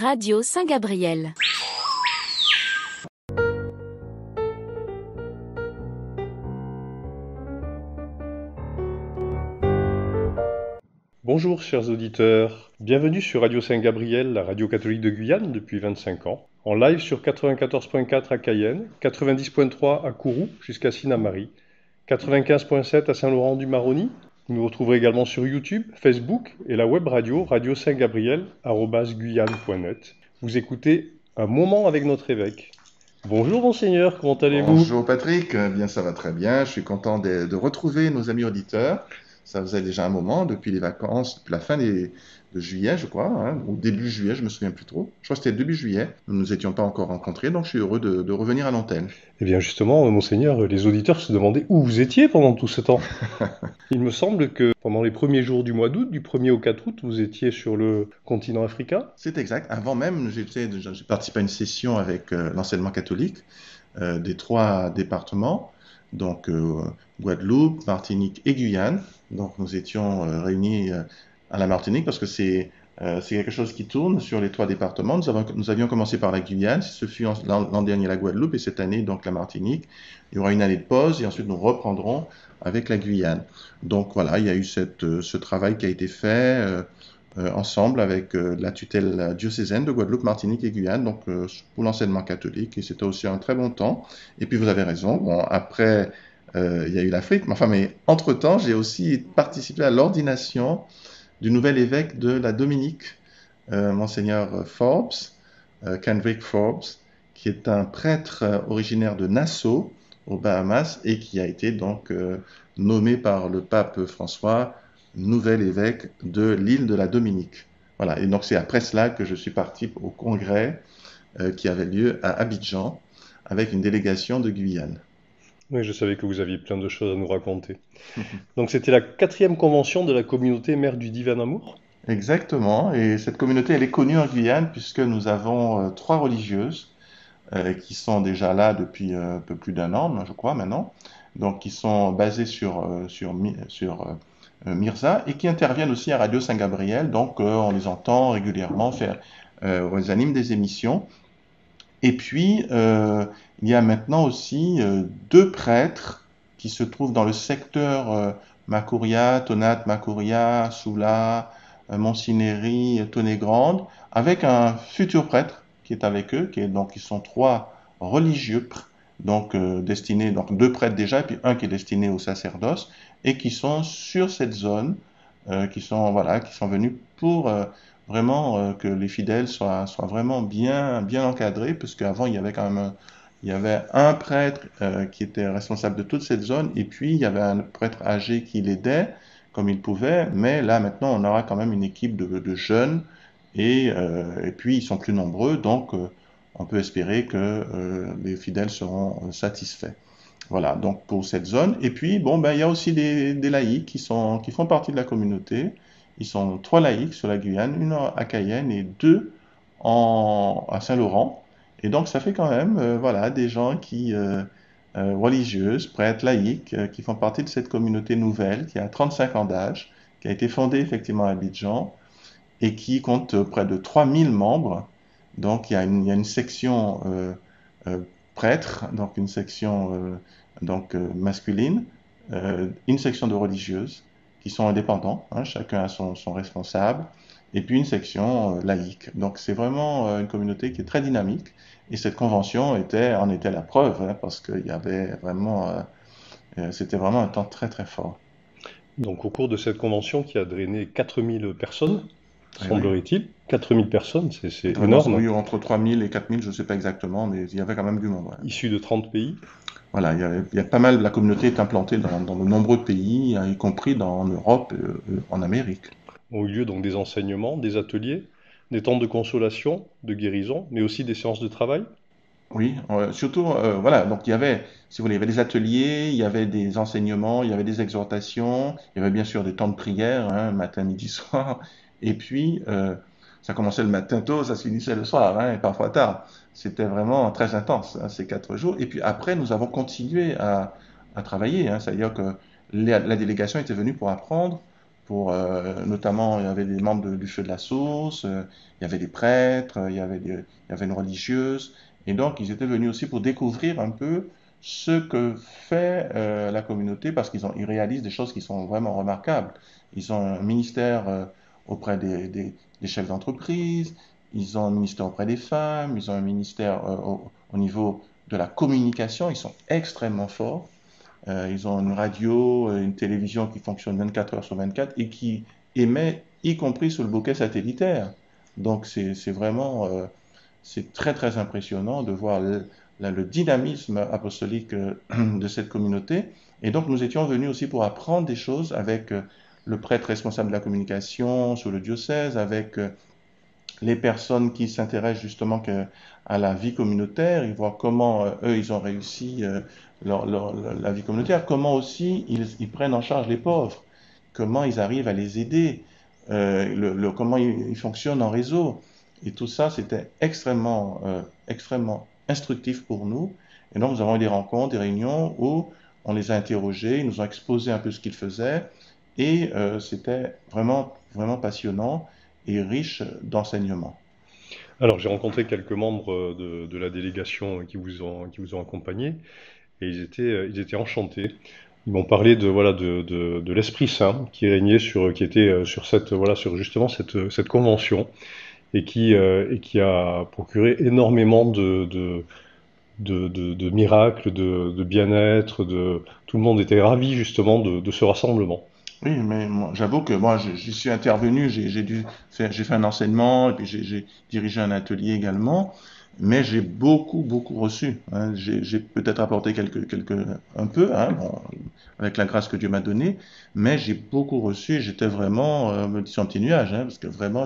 Radio Saint-Gabriel. Bonjour chers auditeurs, bienvenue sur Radio Saint-Gabriel, la radio catholique de Guyane depuis 25 ans, en live sur 94.4 à Cayenne, 90.3 à Kourou jusqu'à Sinnamary, 95.7 à Saint-Laurent-du-Maroni. Vous nous retrouverez également sur YouTube, Facebook et la web radio Radio Saint-Gabriel @guyane.net. Vous écoutez Un moment avec notre évêque. Bonjour monseigneur, comment allez-vous ? Bonjour Patrick, bien ça va très bien, je suis content de retrouver nos amis auditeurs. Ça faisait déjà un moment, depuis les vacances, depuis la fin de juillet, je crois, ou début juillet, je me souviens plus trop. Je crois que c'était début juillet, nous ne nous étions pas encore rencontrés, donc je suis heureux de revenir à l'antenne. Eh bien justement, monseigneur, les auditeurs se demandaient où vous étiez pendant tout ce temps. Il me semble que pendant les premiers jours du mois d'août, du 1er au 4 août, vous étiez sur le continent africain. C'est exact. Avant même, j'ai participé à une session avec l'enseignement catholique des 3 départements, donc Guadeloupe, Martinique et Guyane. Donc nous étions réunis à la Martinique parce que c'est quelque chose qui tourne sur les 3 départements. Nous avions commencé par la Guyane, ce fut l'an dernier la Guadeloupe et cette année donc la Martinique. Il y aura une année de pause et ensuite nous reprendrons avec la Guyane. Donc voilà, il y a eu ce travail qui a été fait ensemble avec la tutelle diocésaine de Guadeloupe, Martinique et Guyane, donc pour l'enseignement catholique, et c'était aussi un très bon temps. Et puis vous avez raison, bon, après il y a eu l'Afrique, mais entre-temps j'ai aussi participé à l'ordination du nouvel évêque de la Dominique, Monseigneur Forbes, Kendrick Forbes, qui est un prêtre originaire de Nassau, aux Bahamas, et qui a été donc nommé par le pape François nouvel évêque de l'île de la Dominique. Voilà, et donc c'est après cela que je suis parti au congrès qui avait lieu à Abidjan avec une délégation de Guyane. Oui, je savais que vous aviez plein de choses à nous raconter. Donc c'était la 4e convention de la communauté Mère du Divin Amour ? Exactement, et cette communauté elle est connue en Guyane puisque nous avons 3 religieuses qui sont déjà là depuis un peu plus d'1 an, je crois maintenant, donc qui sont basées sur Mirza et qui interviennent aussi à Radio Saint-Gabriel, donc on les entend régulièrement on les anime des émissions. Et puis il y a maintenant aussi 2 prêtres qui se trouvent dans le secteur Makouria, Tonat Makouria, Soula, Monsineri, Tonnet-Grande, avec un futur prêtre qui est avec eux, donc ils sont 3 religieux, donc destinés, donc 2 prêtres déjà, et puis un qui est destiné au sacerdoce, et qui sont sur cette zone, qui sont venus pour vraiment que les fidèles soient vraiment bien encadrés, parce qu'avant il y avait un prêtre qui était responsable de toute cette zone, et puis il y avait un prêtre âgé qui l'aidait comme il pouvait, mais là maintenant on aura quand même une équipe de jeunes, et puis ils sont plus nombreux, donc on peut espérer que les fidèles seront satisfaits. Voilà, donc pour cette zone. Et puis, il y a aussi des laïcs qui font partie de la communauté. Ils sont 3 laïcs sur la Guyane, 1 à Cayenne et 2 à Saint-Laurent. Et donc, ça fait quand même des gens religieuses, prêtres, laïcs, qui font partie de cette communauté nouvelle, qui a 35 ans d'âge, qui a été fondée effectivement à Abidjan, et qui compte près de 3000 membres. Donc, il y a une section prêtre, donc une section masculine, une section de religieuses qui sont indépendants, chacun a son responsable, et puis une section laïque. Donc c'est vraiment une communauté qui est très dynamique, et cette convention en était la preuve, parce qu'il y avait vraiment, c'était vraiment un temps très très fort. Donc au cours de cette convention qui a drainé 4000 personnes, Oui. semblerait-il, 4000 personnes, c'est énorme. Oui, entre 3000 et 4000, je ne sais pas exactement, mais il y avait quand même du monde. Ouais. Issus de 30 pays. Voilà, il y a pas mal, la communauté est implantée dans de nombreux pays, y compris en Europe et en Amérique. Ont eu lieu donc des enseignements, des ateliers, des temps de consolation, de guérison, mais aussi des séances de travail. Oui, surtout, donc il y avait, si vous voulez, il y avait des ateliers, il y avait des enseignements, il y avait des exhortations, il y avait bien sûr des temps de prière, matin, midi, soir, et puis ça commençait le matin tôt, ça se finissait le soir, et parfois tard. C'était vraiment très intense, ces 4 jours. Et puis après, nous avons continué à travailler, c'est-à-dire que la délégation était venue pour apprendre, Notamment, il y avait des membres du Feu de la Sauce, il y avait des prêtres, il y avait une religieuse. Et donc, ils étaient venus aussi pour découvrir un peu ce que fait la communauté, parce ils réalisent des choses qui sont vraiment remarquables. Ils ont un ministère auprès des chefs d'entreprise, ils ont un ministère auprès des femmes, ils ont un ministère au niveau de la communication, ils sont extrêmement forts. Ils ont une radio, une télévision qui fonctionne 24 heures sur 24 et qui émet, y compris sur le bouquet satellitaire. Donc c'est vraiment, c'est très très impressionnant de voir le dynamisme apostolique de cette communauté. Et donc nous étions venus aussi pour apprendre des choses avec le prêtre responsable de la communication sur le diocèse, avec les personnes qui s'intéressent justement à la vie communautaire, ils voient comment eux, ils ont réussi la vie communautaire, comment aussi ils prennent en charge les pauvres, comment ils arrivent à les aider, comment ils fonctionnent en réseau. Et tout ça, c'était extrêmement instructif pour nous. Et donc, nous avons eu des rencontres, des réunions où on les a interrogés, ils nous ont exposé un peu ce qu'ils faisaient, et c'était vraiment passionnant et riche d'enseignements. Alors, j'ai rencontré quelques membres de la délégation qui vous ont accompagné et ils étaient enchantés. Ils m'ont parlé de l'Esprit Saint qui régnait qui était sur justement cette convention et qui a procuré énormément de miracles, de bien-être, tout le monde était ravi justement de ce rassemblement. Oui, mais j'avoue que moi, j'y suis intervenu, j'ai fait un enseignement, et puis j'ai dirigé un atelier également, mais j'ai beaucoup reçu, hein. J'ai peut-être apporté un peu, hein, bon, avec la grâce que Dieu m'a donnée, mais j'ai beaucoup reçu, j'étais vraiment, me disant petit nuage, hein, parce que vraiment,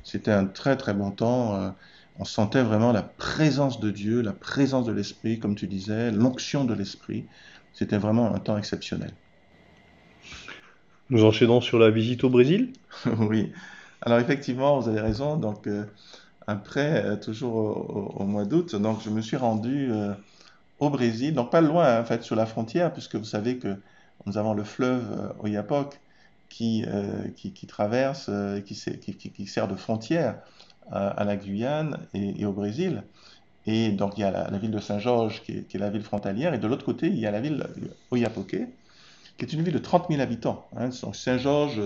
c'était un très bon temps, on sentait vraiment la présence de Dieu, la présence de l'Esprit, comme tu disais, l'onction de l'Esprit, c'était vraiment un temps exceptionnel. Nous enchaînons sur la visite au Brésil. Oui, alors effectivement, vous avez raison. Donc après, toujours au mois d'août, donc je me suis rendu au Brésil, donc pas loin hein, en fait sur la frontière, puisque vous savez que nous avons le fleuve Oyapock qui traverse, qui sert de frontière à la Guyane et au Brésil. Et donc il y a la ville de Saint-Georges qui est la ville frontalière, et de l'autre côté il y a la ville Oiapoque qui est une ville de 30 000 habitants. Hein. Saint-Georges,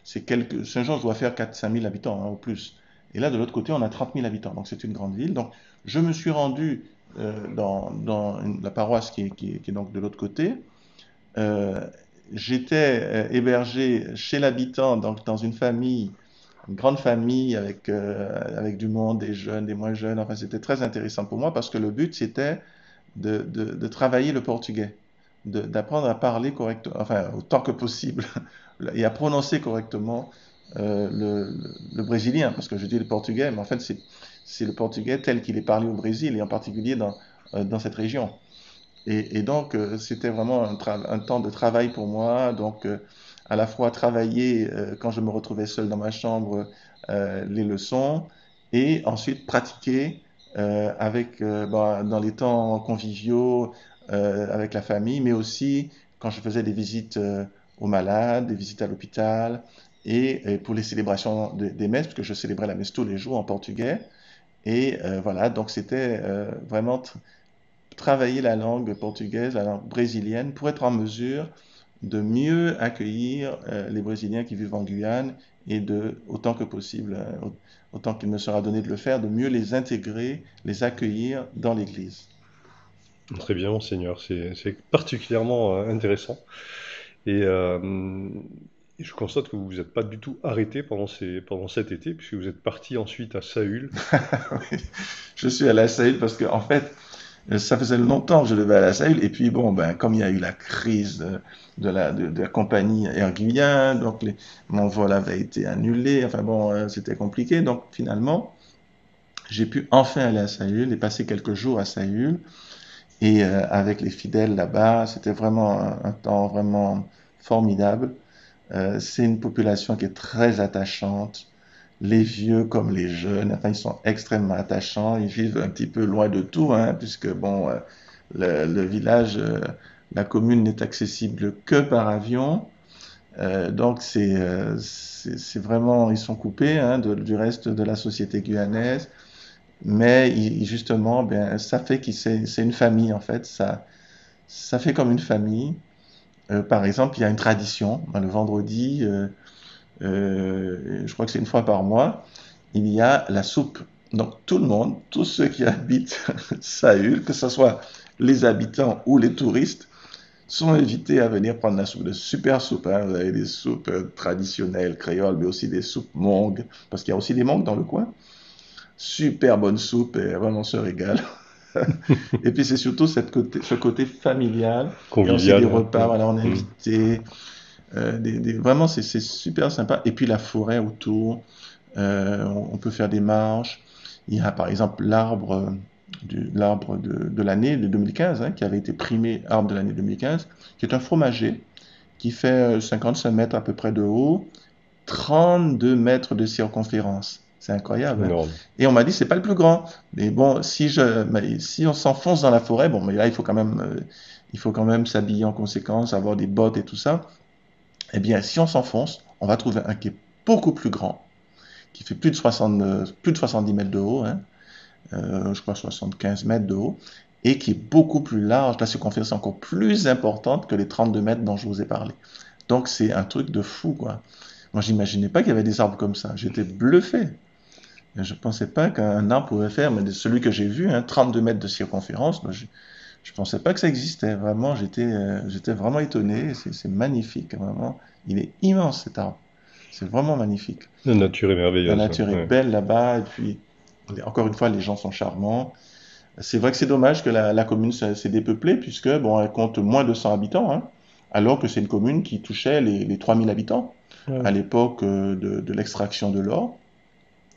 Saint-Georges doit faire 4-5 000 habitants hein, au plus. Et là, de l'autre côté, on a 30 000 habitants. Donc, c'est une grande ville. Donc, je me suis rendu dans la paroisse qui est donc de l'autre côté. Euh, J'étais hébergé chez l'habitant, donc dans une grande famille avec du monde, des jeunes, des moins jeunes. Enfin, c'était très intéressant pour moi parce que le but, c'était de travailler le portugais, d'apprendre à parler correctement, enfin autant que possible, et à prononcer correctement le brésilien, parce que je dis le portugais, mais en fait c'est le portugais tel qu'il est parlé au Brésil, et en particulier dans cette région. Et donc c'était vraiment un temps de travail pour moi, donc à la fois travailler quand je me retrouvais seul dans ma chambre les leçons, et ensuite pratiquer dans les temps conviviaux avec la famille, mais aussi quand je faisais des visites aux malades, des visites à l'hôpital, et pour les célébrations des messes, parce que je célébrais la messe tous les jours en portugais. Et voilà, donc c'était vraiment travailler la langue portugaise, la langue brésilienne, pour être en mesure de mieux accueillir les Brésiliens qui vivent en Guyane et autant que possible, autant qu'il me sera donné de le faire, de mieux les intégrer, les accueillir dans l'Église. Très bien, monseigneur, c'est particulièrement intéressant. Et je constate que vous vous êtes pas du tout arrêté pendant cet été, puisque vous êtes parti ensuite à Saül. Oui, je suis à la Sahel parce que en fait, ça faisait longtemps que je devais aller à Sahel. Et puis bon, ben comme il y a eu la crise de la compagnie Air Guyane, donc mon vol avait été annulé. Enfin bon, c'était compliqué. Donc finalement, j'ai pu enfin aller à Saül et passer quelques jours à Saül. Et avec les fidèles là-bas, c'était vraiment un temps vraiment formidable. C'est une population qui est très attachante, les vieux comme les jeunes, enfin ils sont extrêmement attachants, ils vivent un petit peu loin de tout, hein, puisque bon, le village, la commune n'est accessible que par avion. Donc c'est vraiment, ils sont coupés hein, du reste de la société guyanaise, mais justement, ben, ça fait que c'est une famille en fait, ça fait comme une famille. Par exemple, il y a une tradition, ben, le vendredi, je crois que c'est une fois par mois, il y a la soupe. Donc tout le monde, tous ceux qui habitent Saül, que ce soit les habitants ou les touristes, sont invités à venir prendre la soupe, de super soupes. Hein. Vous avez des soupes traditionnelles créoles, mais aussi des soupes mongues, parce qu'il y a aussi des mongues dans le coin. Super bonne soupe, et vraiment on se régale. Et puis c'est surtout ce côté familial. Il y a aussi des Convivial, ouais. repas, voilà, on est Mm. invité. Vraiment, c'est super sympa. Et puis la forêt autour, on peut faire des marches. Il y a par exemple l'arbre de l'année de 2015, hein, qui avait été primé arbre de l'année 2015, qui est un fromager qui fait 55 mètres à peu près de haut, 32 mètres de circonférence. C'est incroyable. Hein. Énorme. Et on m'a dit, c'est pas le plus grand. Mais bon, si on s'enfonce dans la forêt, bon, mais là, il faut quand même s'habiller en conséquence, avoir des bottes et tout ça. Eh bien, si on s'enfonce, on va trouver un qui est beaucoup plus grand, qui fait plus de 70 mètres de haut, hein, je crois 75 mètres de haut, et qui est beaucoup plus large. La circonférence est encore plus importante que les 32 mètres dont je vous ai parlé. Donc c'est un truc de fou, quoi. Moi, j'imaginais pas qu'il y avait des arbres comme ça. J'étais bluffé. Je ne pensais pas qu'un arbre pouvait faire, mais celui que j'ai vu, hein, 32 mètres de circonférence, je ne pensais pas que ça existait. Vraiment, j'étais vraiment étonné. C'est magnifique, vraiment. Il est immense cet arbre. C'est vraiment magnifique. La nature est La merveilleuse. nature est Ouais. belle là-bas, et puis, encore une fois, les gens sont charmants. C'est vrai que c'est dommage que la commune s'est dépeuplée, puisque, bon, elle compte moins de 100 habitants, hein, alors que c'est une commune qui touchait les 3000 habitants Ouais. à l'époque de l'extraction de l'or,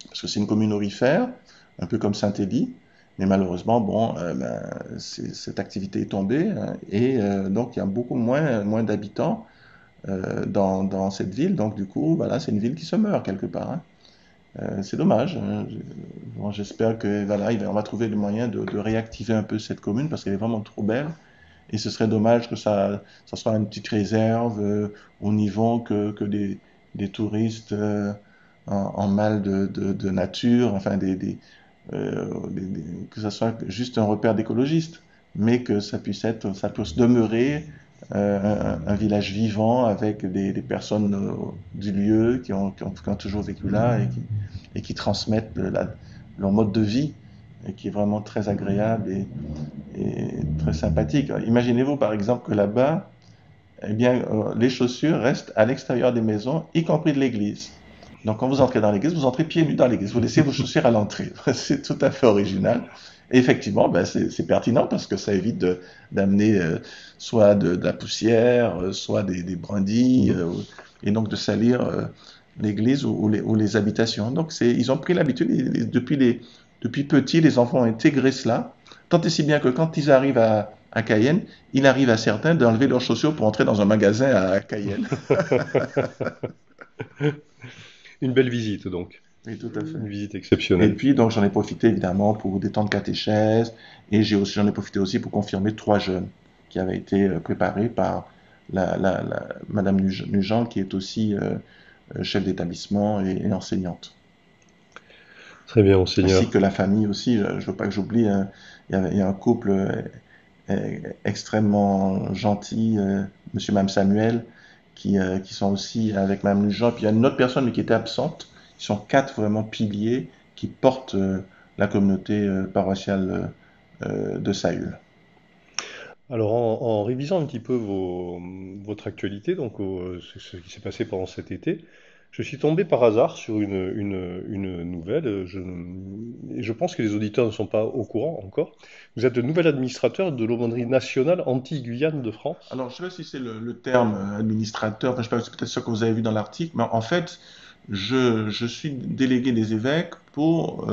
parce que c'est une commune aurifère, un peu comme Saint-Élie, mais malheureusement, bon, ben, cette activité est tombée, hein, et donc il y a beaucoup moins d'habitants dans cette ville, donc du coup, voilà, c'est une ville qui se meurt quelque part. Hein. C'est dommage. Hein. Bon, j'espère que voilà, on va trouver le moyen de réactiver un peu cette commune parce qu'elle est vraiment trop belle. Et ce serait dommage que ça soit une petite réserve au niveau que des touristes en mal de nature, enfin que ça soit juste un repère d'écologistes, mais que ça puisse demeurer un village vivant avec des personnes du lieu qui ont toujours vécu là et qui transmettent leur mode de vie et qui est vraiment très agréable et très sympathique. Imaginez-vous par exemple que là-bas, eh bien, les chaussures restent à l'extérieur des maisons, y compris de l'église. Donc, quand vous entrez dans l'église, vous entrez pieds nus dans l'église. Vous laissez vos chaussures à l'entrée. C'est tout à fait original. Et effectivement, ben, c'est pertinent parce que ça évite d'amener soit de la poussière, soit des brindilles, et donc de salir l'église ou les habitations. Donc, ils ont pris l'habitude, depuis petit, les enfants ont intégré cela, tant et si bien que quand ils arrivent à Cayenne, il arrive à certains d'enlever leurs chaussures pour entrer dans un magasin à Cayenne. Une belle visite, donc. Oui, tout à fait. Une visite Et exceptionnelle. puis, donc, j'en ai profité évidemment pour des temps de catéchèse et j'en ai profité aussi pour confirmer 3 jeunes qui avaient été préparés par Madame Nugent, qui est aussi chef d'établissement et enseignante. Très bien, Ainsi monseigneur. que la famille aussi, je ne veux pas que j'oublie, hein, il y a un couple extrêmement gentil, Monsieur et Mme Samuel, qui sont aussi avec Mme Nugent. Puis il y a une autre personne mais qui était absente. Ils sont 4 vraiment piliers qui portent la communauté paroissiale de Saül. Alors, en révisant un petit peu votre actualité, donc ce qui s'est passé pendant cet été, je suis tombé par hasard sur une nouvelle. Et je pense que les auditeurs ne sont pas au courant encore. Vous êtes le nouvel administrateur de l'aumônerie nationale anti-Guyane de France. Alors, je ne sais pas si c'est le terme administrateur, enfin, je sais pas, c'est peut-être ce que vous avez vu dans l'article, mais en fait, je suis délégué des évêques pour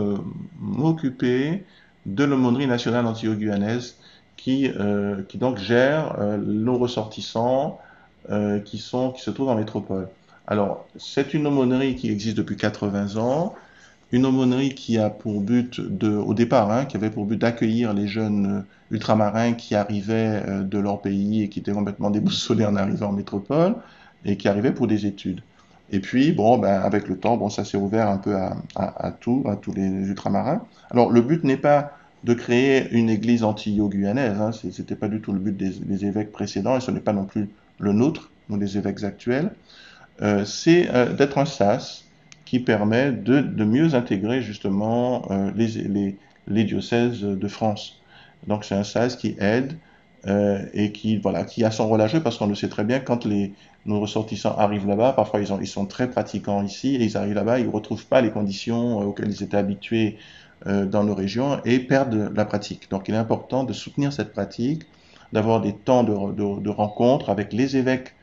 m'occuper de l'aumônerie nationale antilo-guyanaise qui donc gère nos ressortissants qui se trouvent en métropole. Alors, c'est une aumônerie qui existe depuis 80 ans, une aumônerie qui a pour but au départ, hein, qui avait pour but d'accueillir les jeunes ultramarins qui arrivaient de leur pays et qui étaient complètement déboussolés en arrivant en métropole. et qui arrivaient pour des études. Et puis, bon, ben, avec le temps, bon, ça s'est ouvert un peu à tous les ultramarins. Alors, le but n'est pas de créer une église anti-guyanaise, hein, c'était pas du tout le but des évêques précédents, et ce n'est pas non plus le nôtre, nous les évêques actuels. C'est d'être un sas qui permet de mieux intégrer justement les diocèses de France. Donc c'est un sas qui aide et qui, voilà, qui a son rôle à jouer parce qu'on le sait très bien, quand nos ressortissants arrivent là-bas, parfois ils sont très pratiquants ici et ils arrivent là-bas, ils ne retrouvent pas les conditions auxquelles ils étaient habitués dans nos régions et perdent la pratique. Donc il est important de soutenir cette pratique, d'avoir des temps de rencontres avec les évêques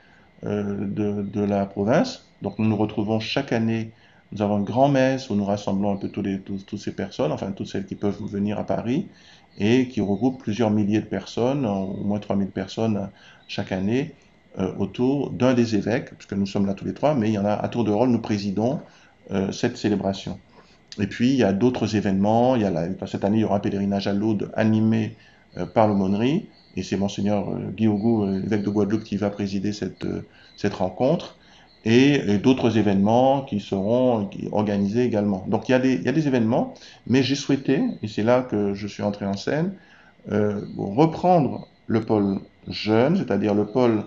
de la province. Donc nous nous retrouvons chaque année, nous avons une grande messe où nous rassemblons un peu toutes ces personnes, enfin toutes celles qui peuvent venir à Paris, et qui regroupe plusieurs milliers de personnes, au moins 3000 personnes chaque année, autour d'un des évêques, puisque nous sommes là tous les trois, mais il y en a à tour de rôle, nous présidons cette célébration. Et puis il y a d'autres événements, cette année il y aura un pèlerinage à Lourdes animé par l'aumônerie, et c'est Monseigneur Guy Augout, évêque de Guadeloupe, qui va présider cette rencontre, et d'autres événements qui seront organisés également. Donc il y a des événements, mais j'ai souhaité, et c'est là que je suis entré en scène, reprendre le pôle jeune, c'est-à-dire le pôle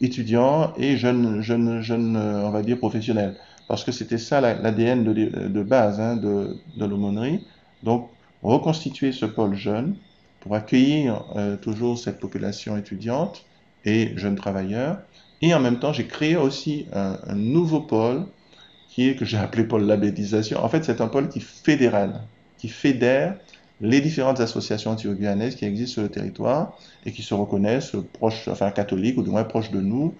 étudiant et jeune, on va dire, professionnel. Parce que c'était ça l'ADN de base hein, de l'aumônerie. Donc, reconstituer ce pôle jeune pour accueillir toujours cette population étudiante et jeunes travailleurs. Et en même temps, j'ai créé aussi un nouveau pôle que j'ai appelé pôle labellisation. En fait, c'est un pôle qui fédère les différentes associations anti-guyanaises qui existent sur le territoire et qui se reconnaissent proches, enfin catholiques ou du moins proches de nous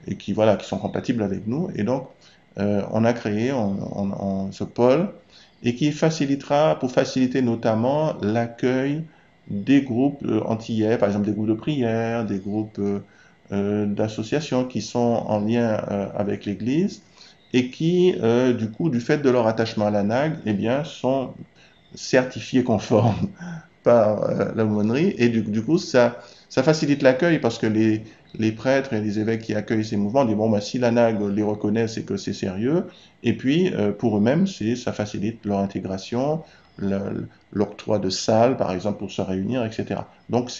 et qui, voilà, qui sont compatibles avec nous. Et donc, on a créé ce pôle et qui facilitera, pour faciliter notamment l'accueil des groupes antillais, par exemple des groupes de prière, des groupes d'associations qui sont en lien avec l'Église et qui, du coup, du fait de leur attachement à la NAG, eh bien, sont certifiés conformes par l'aumônerie. Et du coup, ça facilite l'accueil parce que les prêtres et les évêques qui accueillent ces mouvements disent, bon, bah, si la NAG les reconnaît, c'est que c'est sérieux. Et puis, pour eux-mêmes, ça facilite leur intégration, l'octroi de salles, par exemple, pour se réunir, etc. Donc,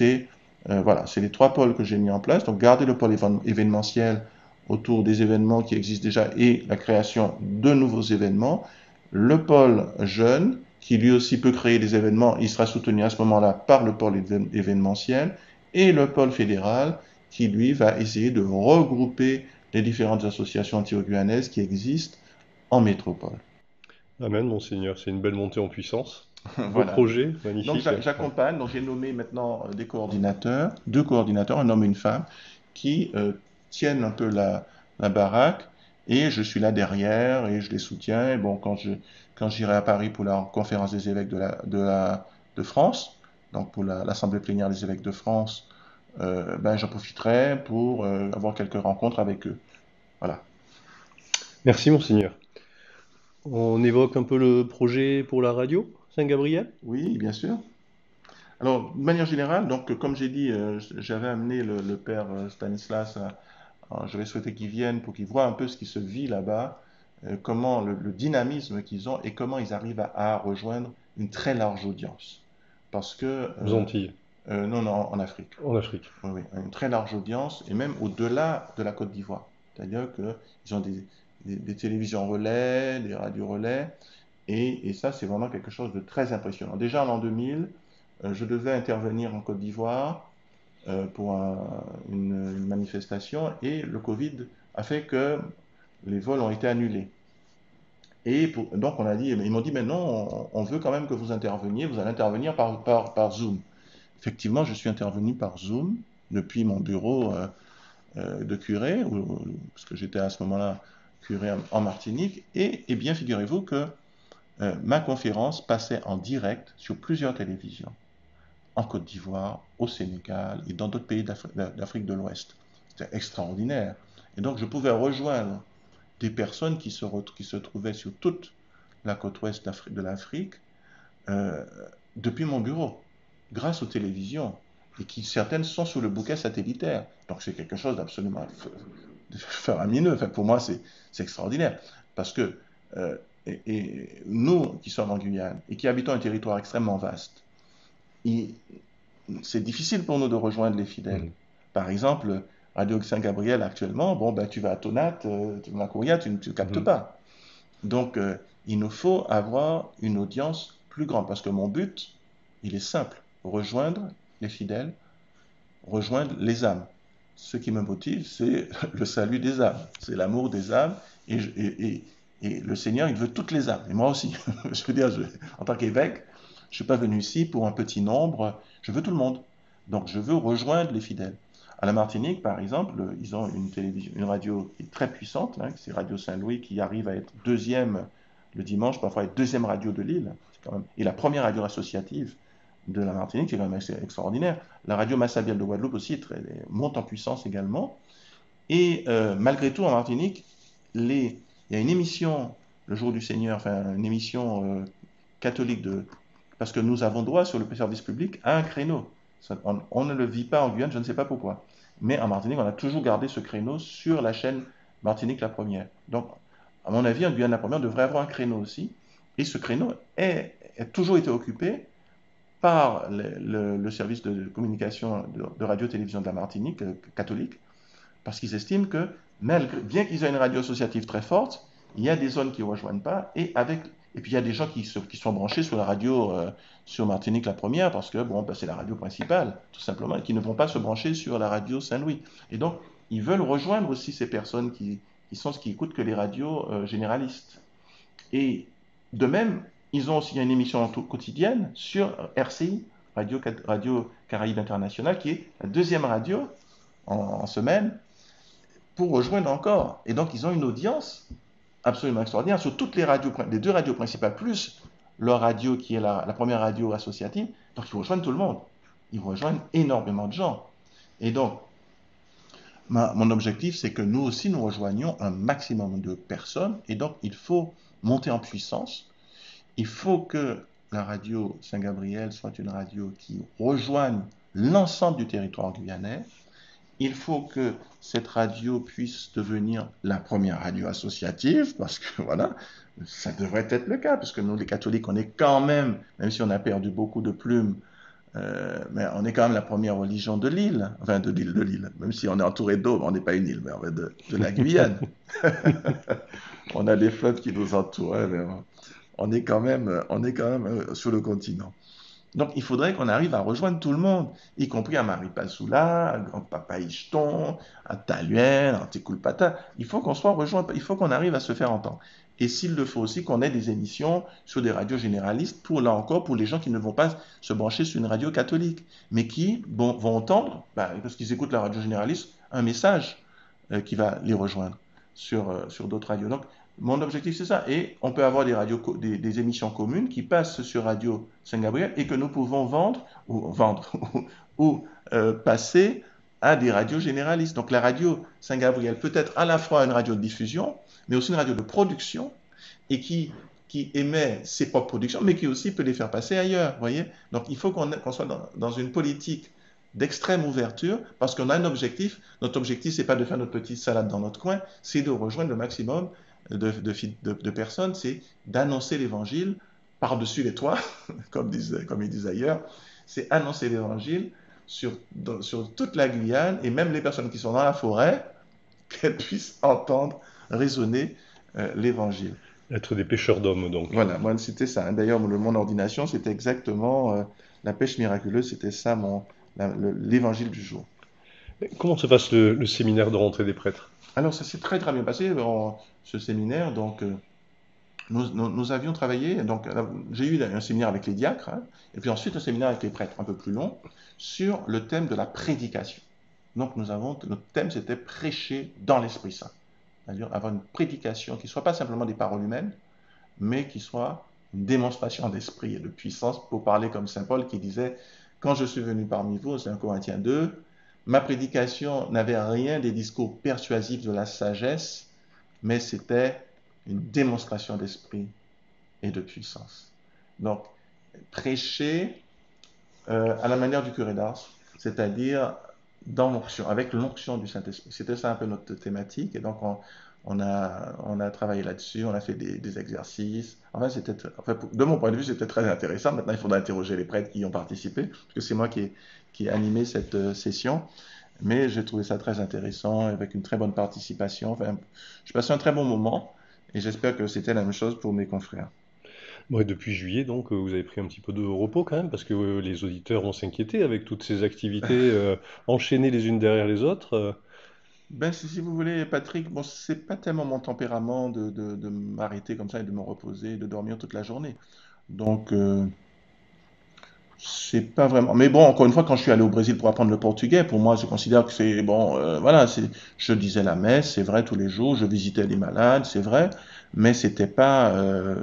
voilà, c'est les trois pôles que j'ai mis en place. Donc, garder le pôle événementiel autour des événements qui existent déjà et la création de nouveaux événements. Le pôle jeune, qui lui aussi peut créer des événements, il sera soutenu à ce moment-là par le pôle événementiel, et le pôle fédéral, qui lui va essayer de regrouper les différentes associations anti-guyanaises qui existent en métropole. Amen, monseigneur, c'est une belle montée en puissance. Beau Voilà. projet, Donc magnifique. j'accompagne, donc j'ai nommé maintenant des coordinateurs, deux coordinateurs, un homme et une femme, qui tiennent un peu la baraque, et je suis là derrière et je les soutiens. Et bon, quand j'irai à Paris pour la conférence des évêques de France, donc pour l'assemblée plénière des évêques de France, ben j'en profiterai pour avoir quelques rencontres avec eux. Voilà. Merci, monseigneur. On évoque un peu le projet pour la radio, Saint-Gabriel? Oui, bien sûr. Alors, de manière générale, donc comme j'ai dit, j'avais amené le père Stanislas. J'aurais souhaité qu'ils viennent pour qu'ils voient un peu ce qui se vit là-bas, comment le dynamisme qu'ils ont et comment ils arrivent à rejoindre une très large audience. Parce que, Aux Antilles, non, non, en Afrique, en Afrique. oui, oui, une très large audience et même au-delà de la Côte d'Ivoire. C'est-à-dire qu'ils ont des télévisions relais, des radios relais, et ça, c'est vraiment quelque chose de très impressionnant. Déjà en l'an 2000, je devais intervenir en Côte d'Ivoire pour une manifestation et le Covid a fait que les vols ont été annulés. Donc on a dit, ils m'ont dit, mais non, on veut quand même que vous interveniez, vous allez intervenir par Zoom. Effectivement, je suis intervenu par Zoom depuis mon bureau de curé, parce que j'étais à ce moment-là curé en Martinique, et bien figurez-vous que ma conférence passait en direct sur plusieurs télévisions en Côte d'Ivoire, au Sénégal et dans d'autres pays d'Afrique de l'Ouest. C'était extraordinaire. Et donc je pouvais rejoindre des personnes qui se trouvaient sur toute la côte ouest de l'Afrique euh, depuis mon bureau, grâce aux télévisions, et qui certaines sont sous le bouquet satellitaire. Donc c'est quelque chose d'absolument faramineux. Enfin, pour moi, c'est extraordinaire. Parce que et nous qui sommes en Guyane et qui habitons un territoire extrêmement vaste, c'est difficile pour nous de rejoindre les fidèles. Mhm. Par exemple, Radio Saint-Gabriel actuellement, bon, ben, tu vas à Tonat, tu vas à Kouria, tu ne captes Mhm. pas. Donc, il nous faut avoir une audience plus grande parce que mon but, il est simple, rejoindre les fidèles, rejoindre les âmes. Ce qui me motive, c'est le salut des âmes, c'est l'amour des âmes et le Seigneur, il veut toutes les âmes, et moi aussi. Je veux dire, en tant qu'évêque, je ne suis pas venu ici pour un petit nombre, je veux tout le monde. Donc, je veux rejoindre les fidèles. À la Martinique, par exemple, ils ont une télévision, une radio qui est très puissante, hein, c'est Radio Saint-Louis, qui arrive à être deuxième le dimanche, parfois être deuxième radio de l'île, et la première radio associative de la Martinique, c'est quand même extraordinaire. La radio Massabielle de Guadeloupe aussi monte en puissance également. Et malgré tout, en Martinique, il y a une émission, le jour du Seigneur, enfin une émission catholique parce que nous avons droit sur le service public à un créneau. On ne le vit pas en Guyane, je ne sais pas pourquoi. Mais en Martinique, on a toujours gardé ce créneau sur la chaîne Martinique la première. Donc, à mon avis, en Guyane la première devrait avoir un créneau aussi. Et ce créneau a toujours été occupé par le service de communication de radio-télévision de la Martinique catholique, parce qu'ils estiment que, bien qu'ils aient une radio associative très forte, il y a des zones qui ne rejoignent pas, et puis il y a des gens qui sont branchés sur la radio sur Martinique la première, parce que bon, ben, c'est la radio principale, tout simplement, et qui ne vont pas se brancher sur la radio Saint-Louis. Et donc, ils veulent rejoindre aussi ces personnes qui écoutent que les radios généralistes. Et de même, ils ont aussi une émission quotidienne sur RCI, Radio Caraïbe Internationale, qui est la deuxième radio en semaine, pour rejoindre encore. Et donc, ils ont une audience absolument extraordinaire sur toutes les deux radios principales, plus leur radio qui est la première radio associative. Donc, ils rejoignent tout le monde. Ils rejoignent énormément de gens. Et donc, mon objectif, c'est que nous aussi, nous rejoignions un maximum de personnes. Et donc, il faut monter en puissance. Il faut que la radio Saint-Gabriel soit une radio qui rejoigne l'ensemble du territoire guyanais. Il faut que cette radio puisse devenir la première radio associative, parce que voilà, ça devrait être le cas, puisque nous, les catholiques, on est quand même si on a perdu beaucoup de plumes, mais on est quand même la première religion de l'île, enfin de l'île, même si on est entouré d'eau, on n'est pas une île, mais de la Guyane. On a des fleuves qui nous entourent, hein, mais on est quand même sur le continent. Donc, il faudrait qu'on arrive à rejoindre tout le monde, y compris à Maripasoula, à Grand Papa Icheton, à Taluel, à Tekulpata. Il faut qu'on soit rejoint, il faut qu'on arrive à se faire entendre. Et s'il le faut aussi, qu'on ait des émissions sur des radios généralistes, là encore, pour les gens qui ne vont pas se brancher sur une radio catholique, mais qui vont entendre, parce qu'ils écoutent la radio généraliste, un message qui va les rejoindre sur d'autres radios. Donc, mon objectif, c'est ça. Et on peut avoir des émissions communes qui passent sur Radio Saint-Gabriel et que nous pouvons vendre ou passer à des radios généralistes. Donc la radio Saint-Gabriel peut être à la fois une radio de diffusion, mais aussi une radio de production et qui émet ses propres productions, mais qui aussi peut les faire passer ailleurs. Voyez. Donc il faut qu'on soit dans une politique d'extrême ouverture parce qu'on a un objectif. Notre objectif, c'est pas de faire notre petite salade dans notre coin, c'est de rejoindre le maximum de personnes, c'est d'annoncer l'évangile par-dessus les toits, comme ils disent ailleurs, c'est annoncer l'évangile sur toute la Guyane et même les personnes qui sont dans la forêt, qu'elles puissent entendre, résonner l'évangile. Être des pêcheurs d'hommes, donc. Voilà, moi c'était ça. D'ailleurs, mon ordination, c'était exactement la pêche miraculeuse, c'était ça l'évangile du jour. Comment se passe le séminaire de rentrée des prêtres? Alors, ça s'est très très bien passé, ce séminaire. Donc, nous avions travaillé. Donc, j'ai eu un séminaire avec les diacres, hein, et puis ensuite un séminaire avec les prêtres, un peu plus long, sur le thème de la prédication. Donc, notre thème, c'était prêcher dans l'Esprit Saint. C'est-à-dire avoir une prédication qui ne soit pas simplement des paroles humaines, mais qui soit une démonstration d'esprit et de puissance, pour parler comme saint Paul qui disait, quand je suis venu parmi vous, c'est 1 Corinthiens 2, ma prédication n'avait rien des discours persuasifs de la sagesse, mais c'était une démonstration d'esprit et de puissance. Donc, prêcher à la manière du curé d'Ars, c'est-à-dire dans l'onction, avec l'onction du Saint-Esprit. C'était ça un peu notre thématique. Et donc, on a travaillé là-dessus, on a fait des exercices. Enfin, de mon point de vue, c'était très intéressant. Maintenant, il faudra interroger les prêtres qui y ont participé, parce que c'est moi qui ai animé cette session. Mais j'ai trouvé ça très intéressant, avec une très bonne participation. Enfin, je passais un très bon moment, et j'espère que c'était la même chose pour mes confrères. Ouais, depuis juillet, donc, vous avez pris un petit peu de repos quand même, parce que les auditeurs vont s'inquiéter avec toutes ces activités enchaînées les unes derrière les autres. Ben, si vous voulez, Patrick, bon, c'est pas tellement mon tempérament de m'arrêter comme ça et de me reposer, de dormir toute la journée. Donc, c'est pas vraiment. Mais bon, encore une fois, quand je suis allé au Brésil pour apprendre le portugais, pour moi, je considère que c'est bon. Voilà, je disais la messe, c'est vrai tous les jours. Je visitais les malades, c'est vrai. Mais c'était pas.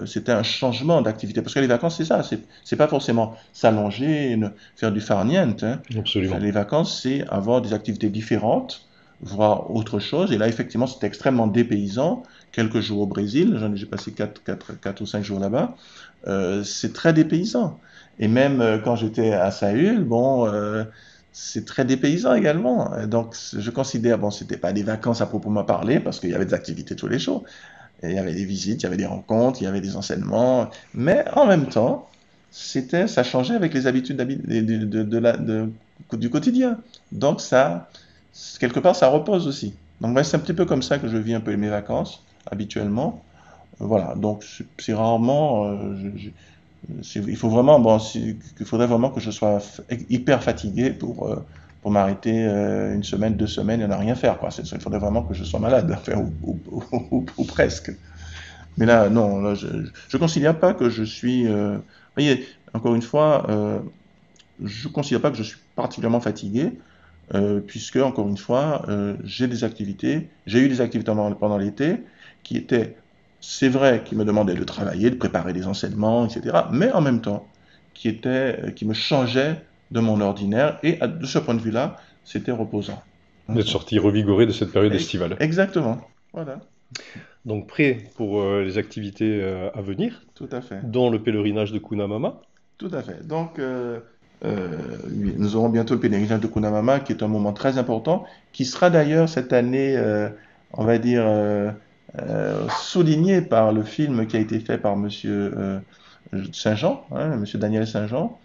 C'était un changement d'activité. Parce que les vacances, c'est ça. C'est pas forcément s'allonger, faire du farniente, hein. Enfin, Absolument. les vacances, c'est avoir des activités différentes, voir autre chose. Et là, effectivement, c'était extrêmement dépaysant. Quelques jours au Brésil, j'ai passé 4 ou 5 jours là-bas. C'est très dépaysant. Et même quand j'étais à Saül, bon, c'est très dépaysant également. Donc, je considère, bon, c'était pas des vacances à proprement parler, parce qu'il y avait des activités tous les jours. Et il y avait des visites, il y avait des rencontres, il y avait des enseignements. Mais en même temps, ça changeait avec les habitudes du quotidien. Donc, quelque part, ça repose aussi. Donc, ouais, c'est un petit peu comme ça que je vis un peu mes vacances, habituellement. Voilà. Donc, c'est rarement, il faut vraiment, bon, il faudrait vraiment que je sois hyper fatigué pour m'arrêter une semaine, 2 semaines et ne rien faire, quoi. Il faudrait vraiment que je sois malade, enfin, ou presque. Mais là, non, là, je considère pas que je suis. Voyez, encore une fois, je considère pas que je suis particulièrement fatigué, puisque encore une fois, j'ai eu des activités pendant l'été qui étaient, c'est vrai, qui me demandaient de travailler, de préparer des enseignements, etc., mais en même temps, qui me changeaient de mon ordinaire, et de ce point de vue-là, c'était reposant. D'être Mhm. sorti revigoré de cette période estivale. Exactement. Voilà. Donc prêt pour les activités à venir, Tout à fait. dont le pèlerinage de Kunamama. Tout à fait. Donc, oui, nous aurons bientôt le pèlerinage de Kunamama, qui est un moment très important, qui sera d'ailleurs cette année, on va dire, souligné par le film qui a été fait par Monsieur Saint-Jean, hein, Monsieur Daniel Saint-Jean,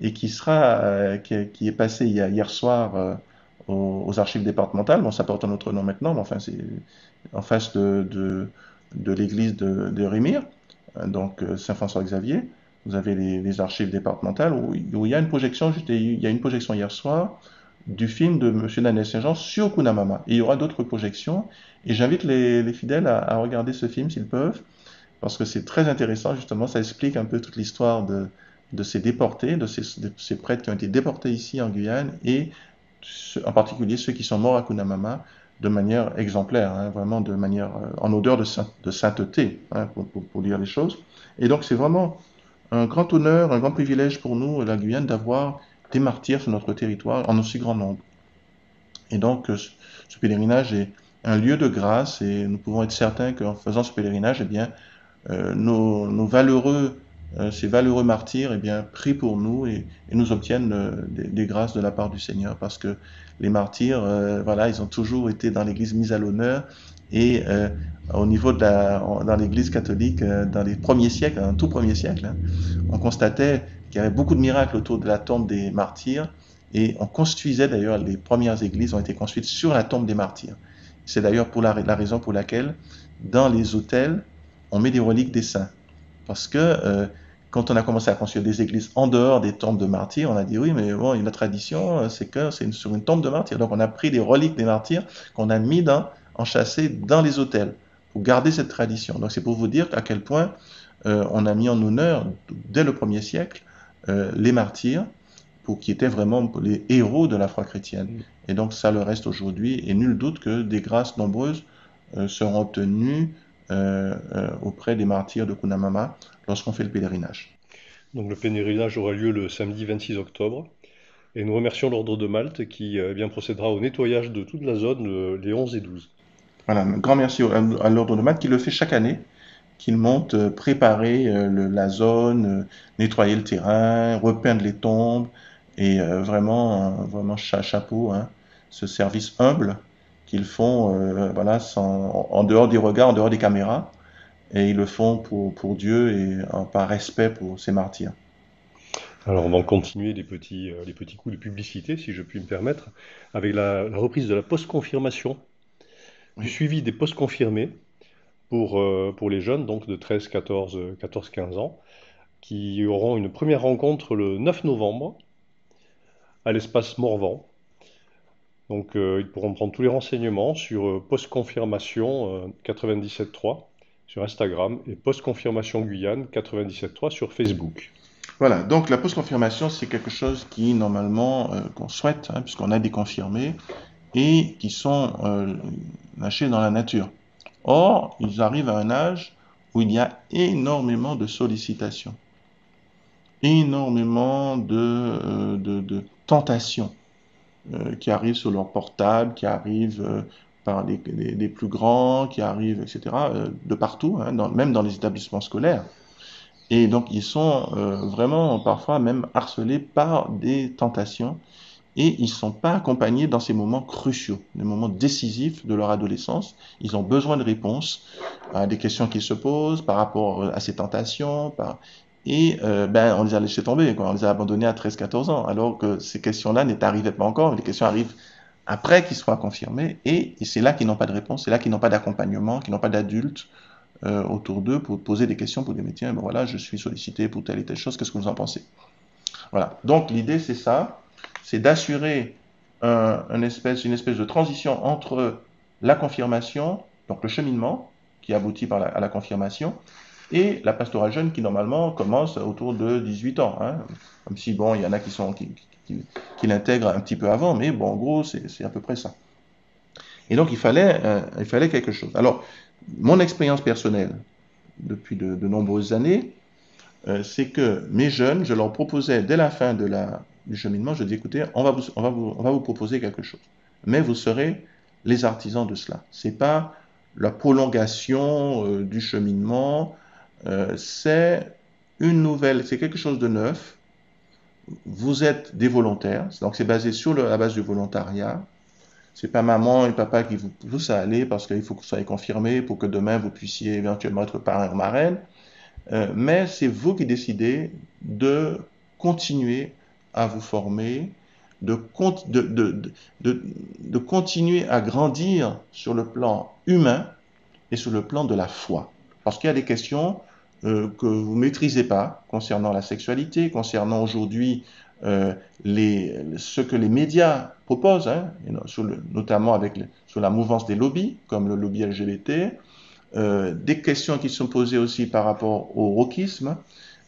et qui est passé hier soir aux archives départementales. Bon, ça porte un autre nom maintenant, mais enfin, c'est en face de l'église de Rémire, hein, donc Saint-François-Xavier. Vous avez les archives départementales où il y a une projection, il y a une projection hier soir du film de M. Daniel Saint-Jean sur Kunamama. Et il y aura d'autres projections. Et j'invite les fidèles à regarder ce film s'ils peuvent, parce que c'est très intéressant, justement. Ça explique un peu toute l'histoire de ces déportés, de ces prêtres qui ont été déportés ici en Guyane, et en particulier ceux qui sont morts à Kunamama de manière exemplaire, hein, vraiment de manière en odeur de sainteté, hein, pour dire les choses. Et donc c'est vraiment un grand honneur, un grand privilège pour nous, la Guyane, d'avoir des martyrs sur notre territoire en aussi grand nombre. Et donc, ce pèlerinage est un lieu de grâce et nous pouvons être certains qu'en faisant ce pèlerinage, eh bien, ces valeureux martyrs, eh bien, prient pour nous et nous obtiennent des grâces de la part du Seigneur, parce que les martyrs, voilà, ils ont toujours été dans l'Église mis à l'honneur et au niveau dans l'Église catholique, dans les premiers siècles, dans le tout premier siècle, hein, on constatait qu'il y avait beaucoup de miracles autour de la tombe des martyrs et on construisait d'ailleurs, les premières églises ont été construites sur la tombe des martyrs. C'est d'ailleurs pour la raison pour laquelle dans les hôtels, on met des reliques des saints. Parce que quand on a commencé à construire des églises en dehors des tombes de martyrs, on a dit oui, mais bon, la tradition, c'est que c'est sur une tombe de martyrs. Donc on a pris des reliques des martyrs qu'on a mis enchâssées dans les hôtels pour garder cette tradition. Donc c'est pour vous dire à quel point on a mis en honneur, dès le 1er siècle, les martyrs, qui étaient vraiment les héros de la foi chrétienne. Et donc ça le reste aujourd'hui, et nul doute que des grâces nombreuses seront obtenues auprès des martyrs de Kunamama lorsqu'on fait le pèlerinage. Donc le pèlerinage aura lieu le samedi 26 octobre. Et nous remercions l'Ordre de Malte qui eh bien, procédera au nettoyage de toute la zone les 11 et 12. Voilà, un grand merci à l'Ordre de Malte qui le fait chaque année, qu'il monte préparer la zone, nettoyer le terrain, repeindre les tombes, et vraiment chapeau, hein. ce service humble qu'ils font voilà, en dehors des regards, en dehors des caméras, et ils le font pour Dieu et par respect pour ces martyrs. Alors on va en continuer les petits coups de publicité, si je puis me permettre, avec la reprise de la post-confirmation, du Oui. suivi des post-confirmés pour les jeunes, donc de 13, 14, 14, 15 ans, qui auront une première rencontre le 9 novembre à l'espace Morvan. Donc ils pourront prendre tous les renseignements sur post-confirmation 97.3 sur Instagram et post-confirmation Guyane 97.3 sur Facebook. Voilà, donc la post-confirmation, c'est quelque chose qui, normalement, qu'on souhaite, hein, puisqu'on a des confirmés, et qui sont lâchés dans la nature. Or, ils arrivent à un âge où il y a énormément de sollicitations, énormément de tentations qui arrivent sur leur portable, qui arrivent par des plus grands, qui arrivent, etc., de partout, hein, même dans les établissements scolaires. Et donc, ils sont vraiment parfois même harcelés par des tentations et ils ne sont pas accompagnés dans ces moments cruciaux, les moments décisifs de leur adolescence. Ils ont besoin de réponses à des questions qu'ils se posent par rapport à ces tentations. Et ben, on les a laissés tomber, quoi. On les a abandonnés à 13-14 ans, alors que ces questions-là n'arrivaient pas encore. Les questions arrivent après qu'ils soient confirmés et c'est là qu'ils n'ont pas de réponse, c'est là qu'ils n'ont pas d'accompagnement, qu'ils n'ont pas d'adultes autour d'eux pour poser des questions, pour dire, mais tiens, ben voilà, je suis sollicité pour telle et telle chose, qu'est-ce que vous en pensez? Voilà. Donc l'idée, c'est ça, c'est d'assurer une espèce de transition entre la confirmation, donc le cheminement, qui aboutit à la confirmation, et la pastorale jeune qui normalement commence autour de 18 ans. Hein. Même si, bon, il y en a qui l'intègrent un petit peu avant, mais bon, en gros, c'est à peu près ça. Et donc, il fallait quelque chose. Alors, mon expérience personnelle, depuis de nombreuses années, c'est que mes jeunes, je leur proposais dès la fin du cheminement, je dis écoutez, on va vous proposer quelque chose. Mais vous serez les artisans de cela. Ce n'est pas la prolongation du cheminement, c'est c'est quelque chose de neuf. Vous êtes des volontaires, donc c'est basé sur la base du volontariat. C'est pas maman et papa qui vous poussent à aller parce qu'il faut que vous soyez confirmé pour que demain vous puissiez éventuellement être parrain ou marraine. Mais c'est vous qui décidez de continuer à vous former, de, de continuer à grandir sur le plan humain et sur le plan de la foi. Parce qu'il y a des questions que vous ne maîtrisez pas concernant la sexualité, concernant aujourd'hui ce que les médias proposent, hein, notamment sur la mouvance des lobbies, comme le lobby LGBT, des questions qui sont posées aussi par rapport au wokisme,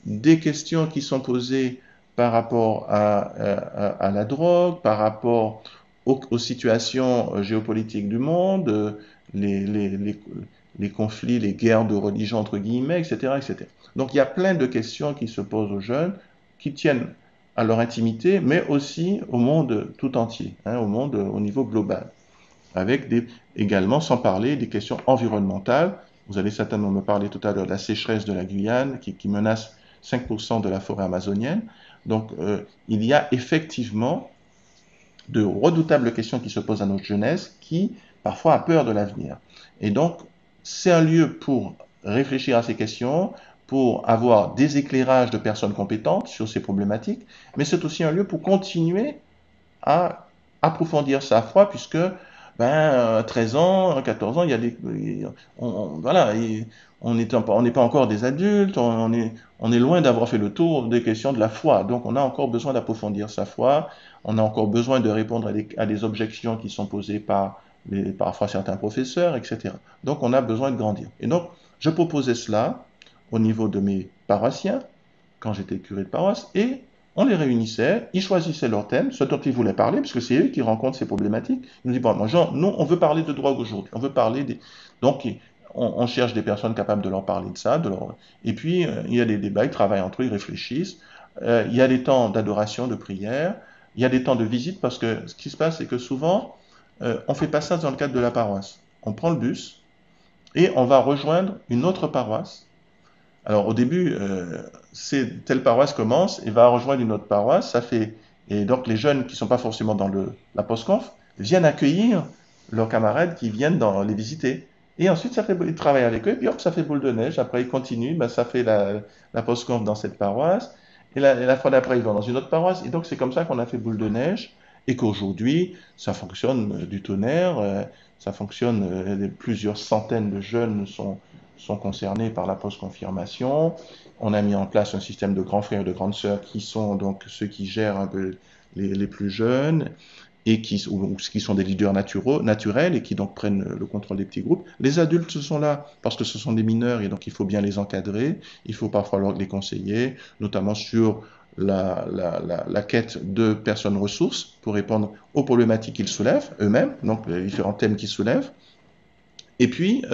des questions qui sont posées par rapport à la drogue, par rapport aux situations géopolitiques du monde, les conflits, les guerres de religion, entre guillemets, etc., etc. Donc il y a plein de questions qui se posent aux jeunes, qui tiennent à leur intimité, mais aussi au monde tout entier, hein, au monde au niveau global. Avec également, sans parler des questions environnementales. Vous allez certainement me parler tout à l'heure de la sécheresse de la Guyane qui menace 5% de la forêt amazonienne. Donc, il y a effectivement de redoutables questions qui se posent à notre jeunesse qui, parfois, a peur de l'avenir. Et donc, c'est un lieu pour réfléchir à ces questions, pour avoir des éclairages de personnes compétentes sur ces problématiques, mais c'est aussi un lieu pour continuer à approfondir sa foi, puisque 13 ans, 14 ans, il y a voilà, on n'est pas encore des adultes, on est loin d'avoir fait le tour des questions de la foi. Donc on a encore besoin d'approfondir sa foi, on a encore besoin de répondre à des objections qui sont posées par parfois certains professeurs, etc. Donc on a besoin de grandir. Et donc je proposais cela au niveau de mes paroissiens, quand j'étais curé de paroisse, et on les réunissait, ils choisissaient leur thème, ce dont ils voulaient parler, parce que c'est eux qui rencontrent ces problématiques. Ils nous disent, bon, Jean, nous, on veut parler de drogue aujourd'hui, on veut parler des... Donc, on cherche des personnes capables de leur parler de ça, et puis, il y a des débats, ils travaillent entre eux, ils réfléchissent, il y a des temps d'adoration, de prière, il y a des temps de visite, parce que ce qui se passe, c'est que souvent, on fait pas ça dans le cadre de la paroisse. On prend le bus, et on va rejoindre une autre paroisse. Alors au début, telle paroisse commence et va rejoindre une autre paroisse. Et donc les jeunes qui ne sont pas forcément dans la post-conf viennent accueillir leurs camarades qui viennent les visiter. Et ensuite, ils travaillent avec eux, et puis hop, ça fait boule de neige. Après, ils continuent, ben, ça fait la post-conf dans cette paroisse. Et la fois d'après, ils vont dans une autre paroisse. Et donc, c'est comme ça qu'on a fait boule de neige. Et qu'aujourd'hui, ça fonctionne du tonnerre. Ça fonctionne, plusieurs centaines de jeunes sont concernés par la post-confirmation. On a mis en place un système de grands frères et de grandes sœurs qui sont donc ceux qui gèrent un peu les plus jeunes et qui sont des leaders naturels et qui donc prennent le contrôle des petits groupes. Les adultes sont là parce que ce sont des mineurs et donc il faut bien les encadrer, il faut parfois les conseiller, notamment sur la quête de personnes ressources pour répondre aux problématiques qu'ils soulèvent eux-mêmes, donc les différents thèmes qu'ils soulèvent. Et puis,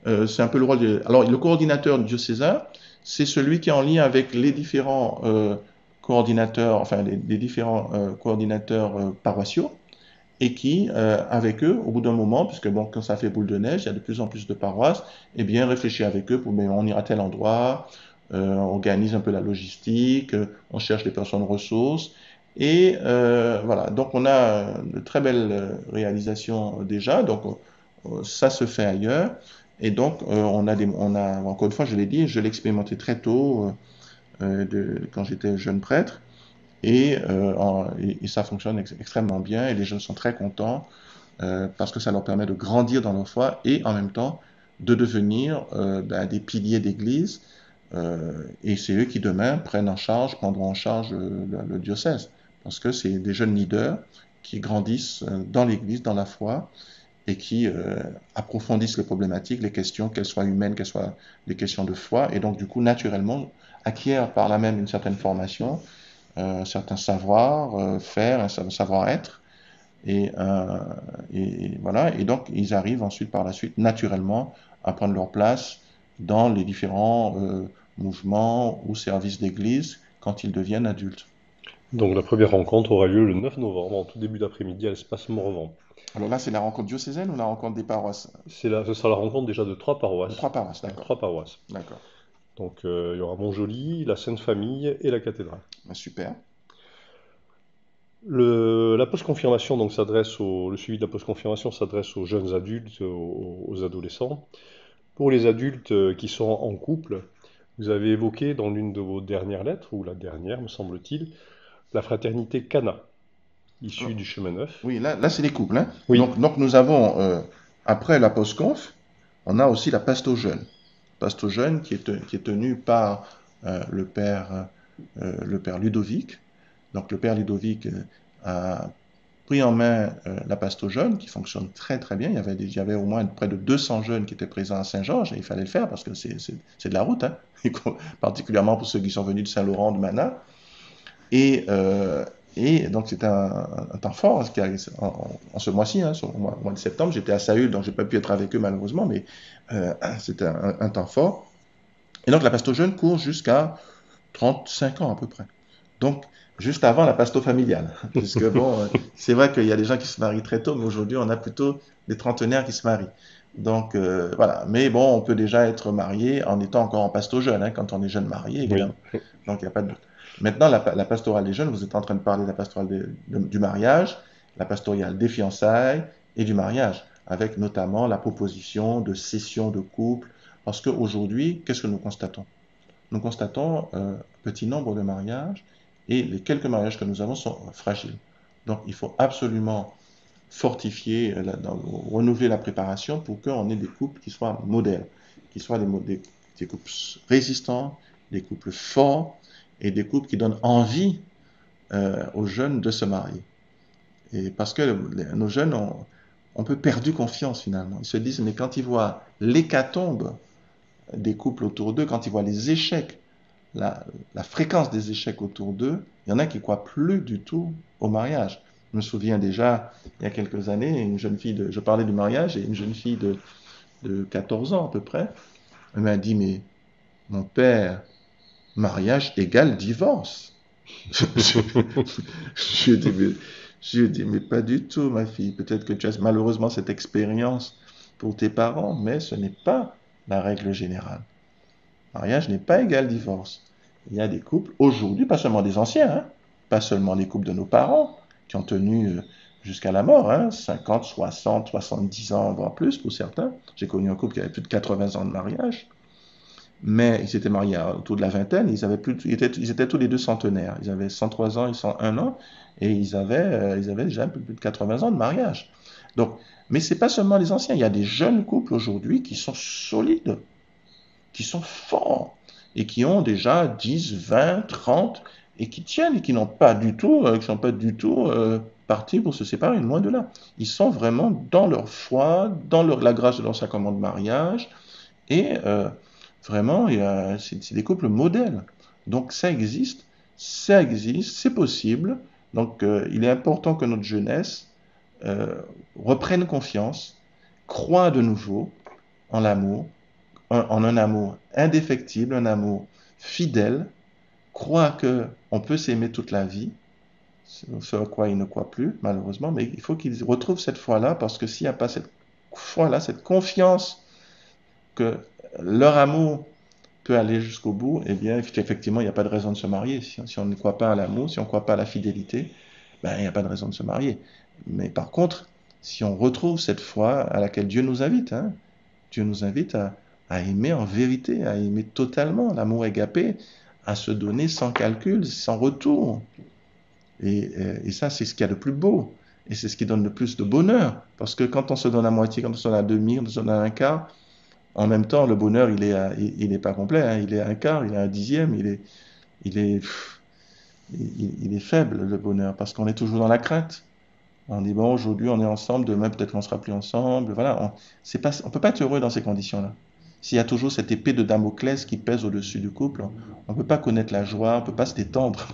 c'est un peu le rôle de... Alors, le coordinateur diocésain, c'est celui qui est en lien avec les différents coordinateurs, enfin les différents coordinateurs paroissiaux, et qui, avec eux, au bout d'un moment, puisque bon, quand ça fait boule de neige, il y a de plus en plus de paroisses, eh bien, réfléchir avec eux pour, mais on ira à tel endroit, on organise un peu la logistique, on cherche des personnes ressources, et voilà. Donc, on a de très belles réalisations déjà, donc ça se fait ailleurs, et donc encore une fois, je l'ai dit, je l'ai expérimenté très tôt, quand j'étais jeune prêtre. Et ça fonctionne extrêmement bien et les jeunes sont très contents parce que ça leur permet de grandir dans leur foi et en même temps de devenir des piliers d'église. Et c'est eux qui demain prendront en charge le diocèse parce que c'est des jeunes leaders qui grandissent dans l'église, dans la foi et qui approfondissent les problématiques, les questions, qu'elles soient humaines, qu'elles soient des questions de foi et donc du coup naturellement acquièrent par là même une certaine formation, un certain savoir-faire, un certain savoir-être. Et voilà. Et donc, ils arrivent ensuite, par la suite, naturellement, à prendre leur place dans les différents mouvements ou services d'église quand ils deviennent adultes. Donc la première rencontre aura lieu le 9 novembre, en tout début d'après-midi, à l'espace Morvan. Alors là, c'est la rencontre diocésaine ou la rencontre des paroisses? Ce sera la rencontre déjà de trois De paroisses. trois paroisses, d'accord. Trois paroisses. D'accord. Donc il y aura Montjoly, la Sainte-Famille et la cathédrale. Super. La post-confirmation donc le suivi de la post-confirmation s'adresse aux jeunes adultes, aux adolescents. Pour les adultes qui sont en couple, vous avez évoqué dans l'une de vos dernières lettres, ou la dernière me semble-t-il, la fraternité Cana, issue du chemin neuf. Oui, là c'est les couples. Hein. Oui. Donc nous avons, après la post-conf, on a aussi la pasto jeune. Pasto jeune qui est tenue par le père Ludovic. Donc le père Ludovic a pris en main la pasto jeune qui fonctionne très très bien. Il y avait au moins près de 200 jeunes qui étaient présents à Saint-Georges et il fallait le faire parce que c'est de la route, hein. Particulièrement pour ceux qui sont venus de Saint-Laurent, de Mana. Et, et donc c'était un temps fort en ce mois-ci, hein, au mois de septembre. J'étais à Saül, donc j'ai pas pu être avec eux malheureusement, mais c'était un temps fort. Et donc la pasto jeune court jusqu'à 35 ans à peu près. Donc juste avant la pasto familiale. Puisque bon, c'est vrai qu'il y a des gens qui se marient très tôt, mais aujourd'hui on a plutôt des trentenaires qui se marient. Donc voilà. Mais bon, on peut déjà être marié en étant encore en pasto jeune, hein, quand on est jeune marié, évidemment. Oui. Donc il n'y a pas de doute. Maintenant, la pastorale des jeunes, vous êtes en train de parler de la pastorale du mariage, la pastorale des fiançailles et du mariage, avec notamment la proposition de cession de couple. Parce qu'aujourd'hui, qu'est-ce que nous constatons? Nous constatons un petit nombre de mariages et les quelques mariages que nous avons sont fragiles. Donc il faut absolument fortifier, renouveler la préparation pour qu'on ait des couples qui soient modèles, qui soient des couples résistants, des couples forts, et des couples qui donnent envie aux jeunes de se marier. Et parce que nos jeunes ont un peu perdu confiance finalement. Ils se disent, mais quand ils voient l'hécatombe des couples autour d'eux, quand ils voient les échecs, la fréquence des échecs autour d'eux, il y en a qui ne croient plus du tout au mariage. Je me souviens déjà, il y a quelques années, je parlais du mariage et une jeune fille de 14 ans à peu près, elle m'a dit, mais mon père, mariage égale divorce. Je lui ai dit, mais pas du tout, ma fille. Peut-être que tu as malheureusement cette expérience pour tes parents, mais ce n'est pas la règle générale. Mariage n'est pas égal divorce. Il y a des couples, aujourd'hui, pas seulement des anciens, hein, pas seulement les couples de nos parents, qui ont tenu jusqu'à la mort, hein, 50, 60, 70 ans, voire plus pour certains. J'ai connu un couple qui avait plus de 80 ans de mariage, mais ils s'étaient mariés autour de la vingtaine, ils étaient tous les deux centenaires. Ils avaient 103 ans et 101 ans, et ils avaient déjà plus de 80 ans de mariage. Donc, mais c'est pas seulement les anciens, il y a des jeunes couples aujourd'hui qui sont solides, qui sont forts, et qui ont déjà 10, 20, 30, et qui tiennent, et qui n'ont pas du tout, qui sont pas du tout partis pour se séparer, loin de là. Ils sont vraiment dans leur foi, dans la grâce de leur sacrement de mariage, et vraiment, c'est des couples modèles. Donc ça existe, c'est possible. Donc il est important que notre jeunesse reprenne confiance, croit de nouveau en l'amour, en un amour indéfectible, un amour fidèle, croit que on peut s'aimer toute la vie, ce à quoi il ne croit plus, malheureusement, mais il faut qu'il retrouve cette foi-là, parce que s'il n'y a pas cette foi-là, cette confiance que leur amour peut aller jusqu'au bout, eh bien, effectivement, il n'y a pas de raison de se marier. Si on ne croit pas à l'amour, si on ne croit pas à la fidélité, ben, il n'y a pas de raison de se marier. Mais par contre, si on retrouve cette foi à laquelle Dieu nous invite, hein, Dieu nous invite à aimer en vérité, à aimer totalement, l'amour agapé, à se donner sans calcul, sans retour. Et ça, c'est ce qu'il y a de plus beau. Et c'est ce qui donne le plus de bonheur. Parce que quand on se donne à moitié, quand on se donne à demi, quand on se donne à un quart, en même temps, le bonheur, il est pas complet, hein. Il est à un quart, il est à un dixième, il est, il est faible, le bonheur, parce qu'on est toujours dans la crainte. On dit, bon, aujourd'hui, on est ensemble, demain, peut-être qu'on sera plus ensemble. Voilà, on peut pas être heureux dans ces conditions-là. S'il y a toujours cette épée de Damoclès qui pèse au-dessus du couple, on peut pas connaître la joie, on peut pas se détendre,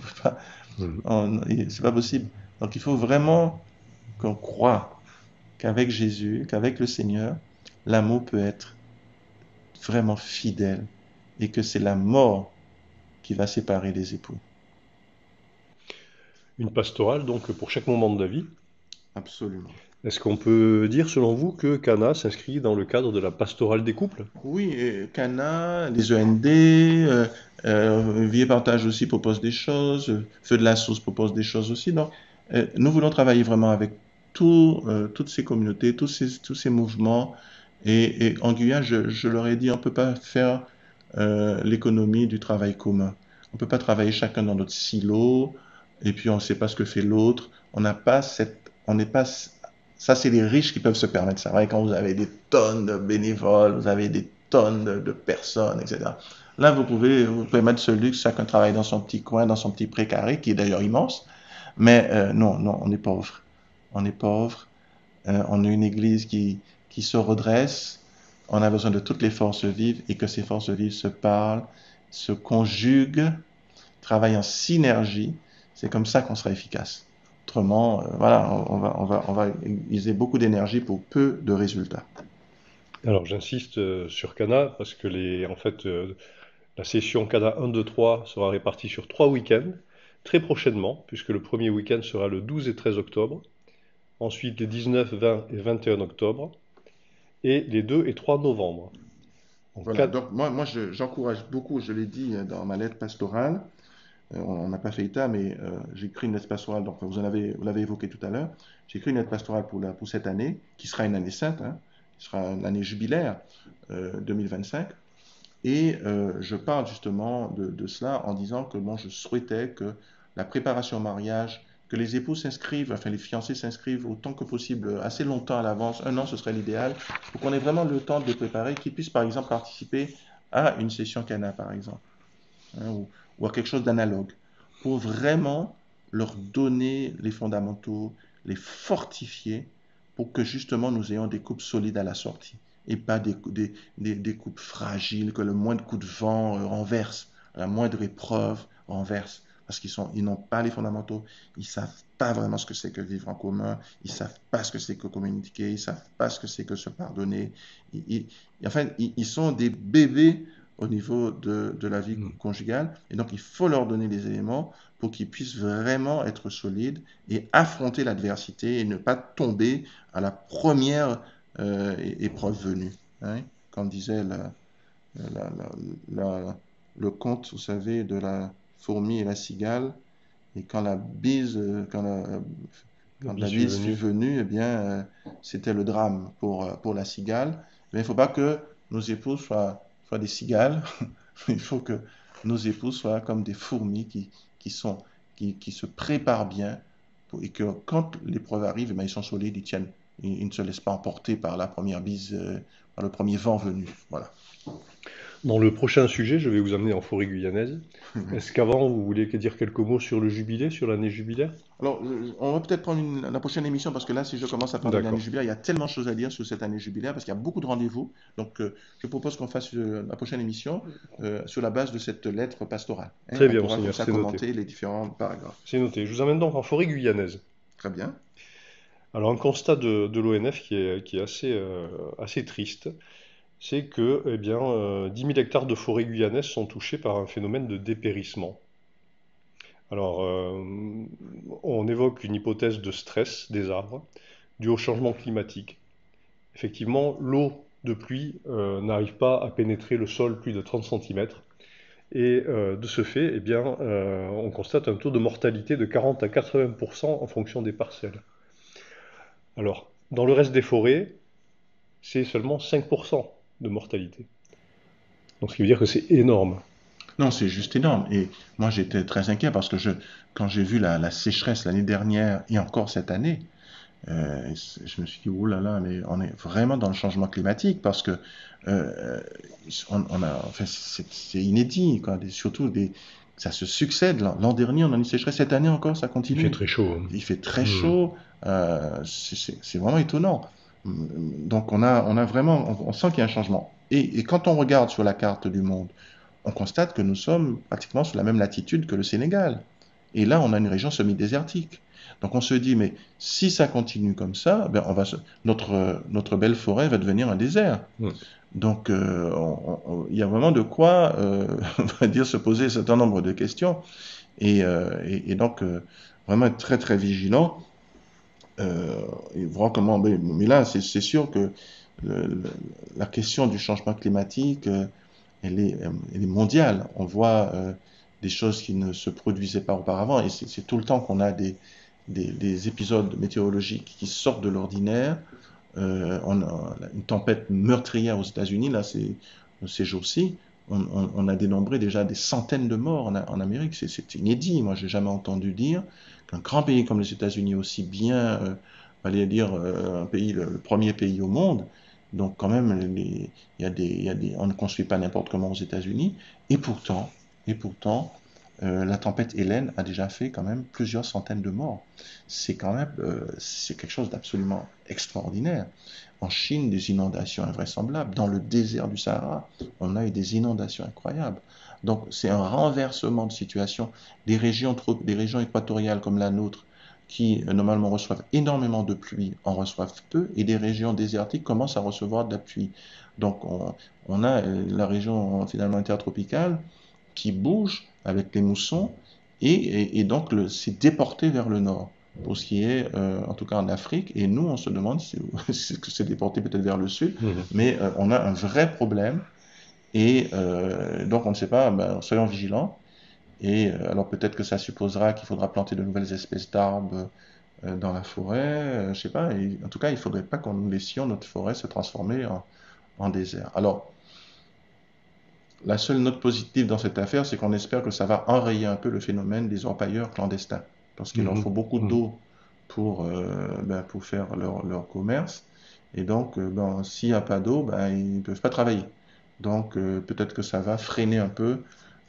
Mhm. c'est pas possible. Donc, il faut vraiment qu'on croit qu'avec Jésus, qu'avec le Seigneur, l'amour peut être vraiment fidèle et que c'est la mort qui va séparer les époux. Une pastorale, donc, pour chaque moment de la vie. Absolument. Est-ce qu'on peut dire, selon vous, que Cana s'inscrit dans le cadre de la pastorale des couples? Oui, et Cana, les END, Vie et Partage aussi propose des choses, Feu de la Source propose des choses aussi. Donc, nous voulons travailler vraiment avec toutes ces communautés, tous ces mouvements. Et en Guyane, je leur ai dit, on ne peut pas faire l'économie du travail commun. On ne peut pas travailler chacun dans notre silo, et puis on ne sait pas ce que fait l'autre. On n'a pas on n'est pas, ça c'est les riches qui peuvent se permettre ça. Ouais, quand vous avez des tonnes de bénévoles, vous avez des tonnes de personnes, etc. Là, vous pouvez mettre ce luxe, chacun travaille dans son petit coin, dans son petit précaré, qui est d'ailleurs immense. Mais non, non, on est pauvre. On est pauvre. On est une église qui se redresse. On a besoin de toutes les forces vives et que ces forces vives se parlent, se conjuguent, travaillent en synergie. C'est comme ça qu'on sera efficace. Autrement, voilà, on va utiliser beaucoup d'énergie pour peu de résultats. Alors, j'insiste sur Cana parce que en fait, la session Cana 1, 2, 3 sera répartie sur 3 week-ends, très prochainement, puisque le premier week-end sera le 12 et 13 octobre, ensuite les 19, 20 et 21 octobre, et les 2 et 3 novembre. En Voilà, quatre- donc j'encourage beaucoup, je l'ai dit dans ma lettre pastorale, on n'a pas fait état, mais j'ai écrit une lettre pastorale, donc vous l'avez évoqué tout à l'heure, j'ai écrit une lettre pastorale pour cette année, qui sera une année sainte, hein, qui sera l'année jubilaire 2025, et je parle justement de cela en disant que moi je souhaitais que la préparation au mariage, que les époux s'inscrivent, enfin les fiancés s'inscrivent autant que possible, assez longtemps à l'avance, un an ce serait l'idéal, pour qu'on ait vraiment le temps de les préparer, qu'ils puissent par exemple participer à une session Cana par exemple, hein, ou à quelque chose d'analogue, pour vraiment leur donner les fondamentaux, les fortifier, pour que justement nous ayons des couples solides à la sortie, et pas des couples fragiles, que le moindre coup de vent renverse, la moindre épreuve renverse, parce ils n'ont pas les fondamentaux, ils savent pas vraiment ce que c'est que vivre en commun, ils savent pas ce que c'est que communiquer, ils savent pas ce que c'est que se pardonner. Enfin, ils sont des bébés au niveau de la vie Hmm. conjugale. Et donc, il faut leur donner les éléments pour qu'ils puissent vraiment être solides et affronter l'adversité et ne pas tomber à la première épreuve venue, hein. Comme disait la- le conte, vous savez, de la fourmi et la cigale. Et quand la Quand L'abysse l'abysse fut venu. venu, eh bien, c'était le drame pour la cigale. Mais il ne faut pas que nos épouses soient des cigales. Il faut que nos épouses soient comme des fourmis qui, sont, qui se préparent bien et que quand l'épreuve arrive, eh bien, ils sont solides, ils tiennent. Ils ne se laissent pas emporter par la première bise, par le premier vent venu. Voilà. Dans le prochain sujet, je vais vous amener en forêt guyanaise. Est-ce qu'avant, vous voulez dire quelques mots sur le jubilé, sur l'année jubilaire? Alors, on va peut-être prendre la prochaine émission parce que là, si je commence à parler de l'année D'accord. jubilaire, il y a tellement de choses à dire sur cette année jubilaire parce qu'il y a beaucoup de rendez-vous. Donc, je propose qu'on fasse la prochaine émission sur la base de cette lettre pastorale, hein. Très On bien, pourra comme monseigneur, ça c'est noté. commenter les différents paragraphes. C'est noté. Je vous amène donc en forêt guyanaise. Très bien. Alors, un constat de l'ONF qui est assez triste, c'est que eh bien, 10 000 hectares de forêt guyanaise sont touchés par un phénomène de dépérissement. Alors, on évoque une hypothèse de stress des arbres dû au changement climatique. Effectivement, l'eau de pluie n'arrive pas à pénétrer le sol plus de 30 cm. Et de ce fait, eh bien, on constate un taux de mortalité de 40 à 80% en fonction des parcelles. Alors, dans le reste des forêts, c'est seulement 5% de mortalité. Donc, ce qui veut dire que c'est énorme. Non, c'est juste énorme. Et moi, j'étais très inquiet parce que quand j'ai vu la sécheresse l'année dernière et encore cette année, je me suis dit, oh là là, mais on est vraiment dans le changement climatique parce que euh, enfin, c'est inédit, quoi. Surtout ça se succède. L'an dernier, on a une sécheresse. Cette année encore, ça Il fait continue. très chaud, hein. Il fait très Hmm. chaud. C'est vraiment étonnant. Donc, on a vraiment, on sent qu'il y a un changement. Et quand on regarde sur la carte du monde, on constate que nous sommes pratiquement sur la même latitude que le Sénégal. Et là, on a une région semi-désertique. Donc on se dit, mais si ça continue comme ça, ben notre belle forêt va devenir un désert. Hmm. Donc il y a vraiment de quoi, on va dire, se poser un certain nombre de questions. Et donc, vraiment être très très vigilant. Et voir comment. Mais là, c'est sûr que le- le- la question du changement climatique, elle est mondiale. On voit des choses qui ne se produisaient pas auparavant. Et c'est tout le temps qu'on a des épisodes météorologiques qui sortent de l'ordinaire. On a une tempête meurtrière aux États-Unis, là, ces jours-ci. On a dénombré déjà des centaines de morts en Amérique. C'est inédit. Moi, j'ai jamais entendu dire qu'un grand pays comme les États-Unis, aussi bien, allez dire, un pays, le premier pays au monde, donc quand même, on ne construit pas n'importe comment aux États-Unis. Et pourtant, la tempête Hélène a déjà fait quand même plusieurs centaines de morts. C'est quand même, c'est quelque chose d'absolument extraordinaire. En Chine, des inondations invraisemblables. Dans le désert du Sahara, on a eu des inondations incroyables. Donc, c'est un renversement de situation. Des régions équatoriales comme la nôtre, qui normalement reçoivent énormément de pluie, en reçoivent peu, et des régions désertiques commencent à recevoir de la pluie. Donc, on a la région finalement intertropicale qui bouge avec les moussons et donc c'est déporté vers le nord pour ce qui est, en tout cas en Afrique, et nous on se demande si c'est déporté peut-être vers le sud, Mhm. mais on a un vrai problème et donc on ne sait pas, ben, soyons vigilants. Et alors peut-être que ça supposera qu'il faudra planter de nouvelles espèces d'arbres dans la forêt, je sais pas, et en tout cas il ne faudrait pas qu'on nous laissions notre forêt se transformer en désert. Alors, la seule note positive dans cette affaire, c'est qu'on espère que ça va enrayer un peu le phénomène des orpailleurs clandestins. Parce qu'il leur Mhm. faut beaucoup Mhm. d'eau pour faire leur commerce. Et donc, s'il n'y a pas d'eau, ils ne peuvent pas travailler. Donc, peut-être que ça va freiner un peu.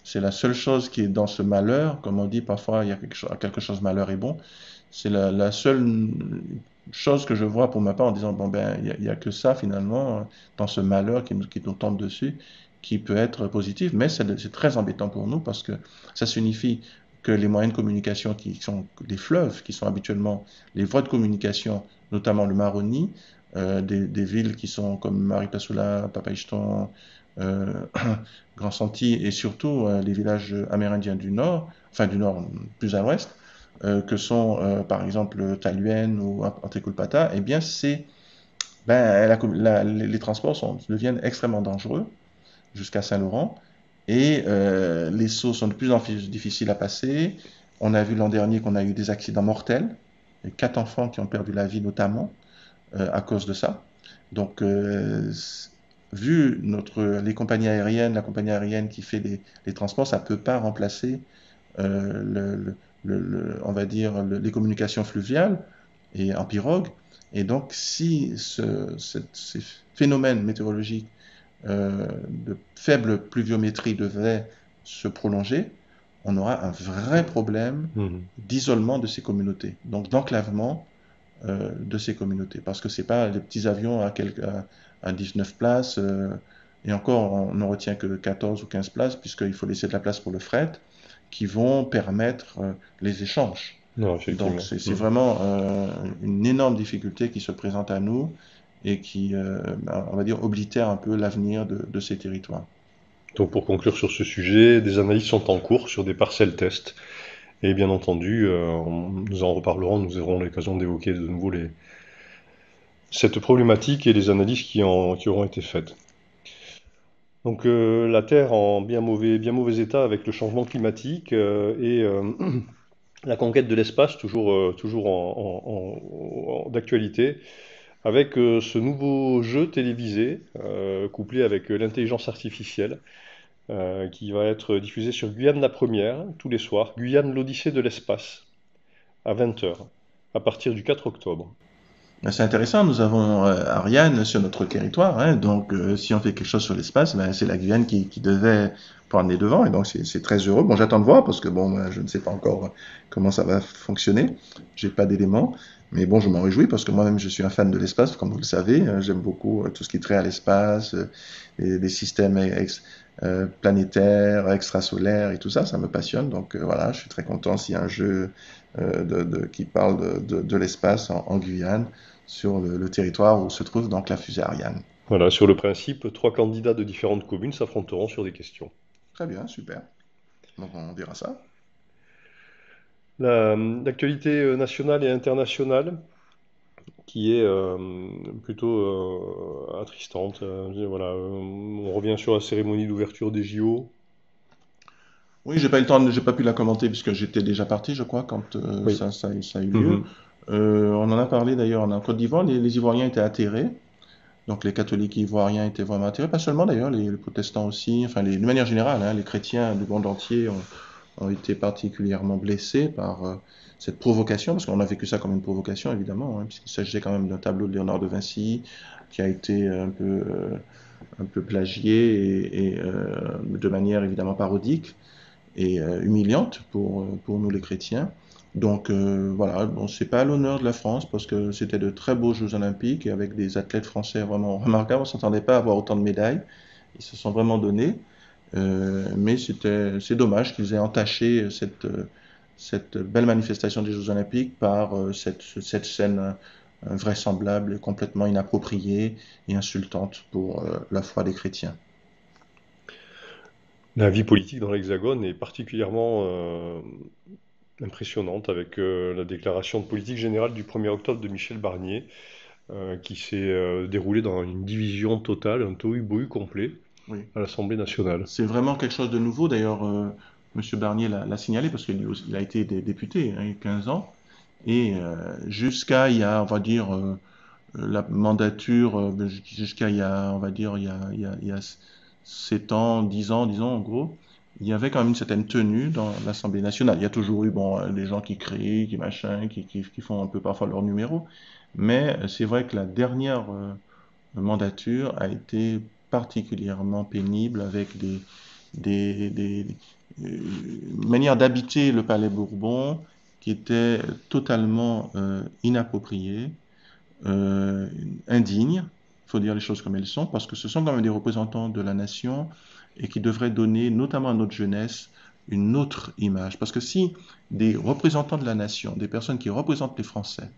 C'est la seule chose qui est dans ce malheur. Comme on dit parfois, il y a quelque chose, malheur est bon. C'est la seule chose que je vois pour ma part en disant, bon, il y a que ça finalement, dans ce malheur qui nous tombe dessus, qui peut être positif, mais c'est très embêtant pour nous parce que ça signifie que les moyens de communication qui sont les fleuves, qui sont habituellement les voies de communication, notamment le Maroni, des villes qui sont comme Maripasoula, Papaichton, euh, Grand Santi et surtout les villages amérindiens du nord, enfin du nord plus à l'ouest, que sont par exemple Taluène ou Antekulpata, eh bien les transports deviennent extrêmement dangereux jusqu'à Saint-Laurent. Et les sauts sont de plus en plus difficiles à passer. On a vu l'an dernier qu'on a eu des accidents mortels. 4 enfants qui ont perdu la vie notamment à cause de ça. Donc, vu les compagnies aériennes, la compagnie aérienne qui fait les transports, ça ne peut pas remplacer on va dire, les communications fluviales et en pirogue. Et donc, si ces phénomènes météorologiques de faible pluviométrie devaient se prolonger, on aura un vrai problème d'isolement de ces communautés, donc d'enclavement de ces communautés. Parce que ce n'est pas les petits avions à 19 places, et encore, on ne retient que 14 ou 15 places, puisqu'il faut laisser de la place pour le fret, qui vont permettre les échanges. Non, Donc effectivement. c'est vraiment une énorme difficulté qui se présente à nous et qui, on va dire, oblitère un peu l'avenir de ces territoires. Donc pour conclure sur ce sujet, des analyses sont en cours sur des parcelles tests. Et bien entendu, nous en reparlerons, nous aurons l'occasion d'évoquer de nouveau cette problématique et les analyses qui auront été faites. Donc la Terre en bien mauvais état avec le changement climatique et la conquête de l'espace toujours d'actualité, avec ce nouveau jeu télévisé couplé avec l'intelligence artificielle qui va être diffusé sur Guyane la Première tous les soirs, Guyane l'Odyssée de l'espace à 20 heures à partir du 4 octobre. C'est intéressant, nous avons Ariane sur notre territoire, hein, donc si on fait quelque chose sur l'espace, ben, c'est la Guyane qui devait prendre les devants, et donc c'est très heureux. Bon, j'attends de voir, parce que bon, je ne sais pas encore comment ça va fonctionner, j'ai pas d'éléments, mais bon, je m'en réjouis, parce que moi-même je suis un fan de l'espace, comme vous le savez, j'aime beaucoup tout ce qui est trait à l'espace, les systèmes planétaires, extrasolaires et tout ça, ça me passionne, donc voilà, je suis très content s'il y a un jeu qui parle de l'espace en Guyane, sur le territoire où se trouve donc la fusée Ariane. Voilà, sur le principe, 3 candidats de différentes communes s'affronteront sur des questions. Très bien, super. Donc on verra ça. L'actualité nationale et internationale, qui est plutôt attristante. Voilà, on revient sur la cérémonie d'ouverture des JO. Oui, j'ai pas eu le temps, j'ai pas pu la commenter puisque j'étais déjà parti, je crois, quand Oui. ça a eu lieu. On en a parlé d'ailleurs en Côte d'Ivoire, les Ivoiriens étaient atterrés. Donc les catholiques ivoiriens étaient vraiment atterrés, pas seulement d'ailleurs, les protestants aussi, enfin de manière générale, hein, les chrétiens du monde entier ont été particulièrement blessés par cette provocation, parce qu'on a vécu ça comme une provocation évidemment, hein, puisqu'il s'agissait quand même d'un tableau de Léonard de Vinci qui a été un peu plagié et de manière évidemment parodique et humiliante pour nous les chrétiens. Donc voilà, bon, c'est pas à l'honneur de la France parce que c'était de très beaux Jeux Olympiques et avec des athlètes français vraiment remarquables. On ne s'attendait pas à avoir autant de médailles. Ils se sont vraiment donnés. Mais c'est dommage qu'ils aient entaché cette belle manifestation des Jeux Olympiques par cette scène invraisemblable, complètement inappropriée et insultante pour la foi des chrétiens. La vie politique dans l'Hexagone est particulièrement impressionnante avec la déclaration de politique générale du 1er octobre de Michel Barnier qui s'est déroulée dans une division totale, un tohu-bohu complet Oui. à l'Assemblée nationale. C'est vraiment quelque chose de nouveau. D'ailleurs, M. Barnier l'a signalé parce qu'il a été député il y a 15 ans. Et jusqu'à, il y a, on va dire, la mandature, jusqu'à, il y a, on va dire, il y a 7 ans, 10 ans, disons, en gros, il y avait quand même une certaine tenue dans l'Assemblée nationale. Il y a toujours eu, bon, des gens qui crient, qui machin, qui font un peu parfois leur numéro. Mais c'est vrai que la dernière mandature a été particulièrement pénible avec des manières d'habiter le Palais Bourbon qui étaient totalement inappropriées, indignes, il faut dire les choses comme elles sont, parce que ce sont quand même des représentants de la nation et qui devraient donner, notamment à notre jeunesse, une autre image. Parce que si des représentants de la nation, des personnes qui représentent les Français,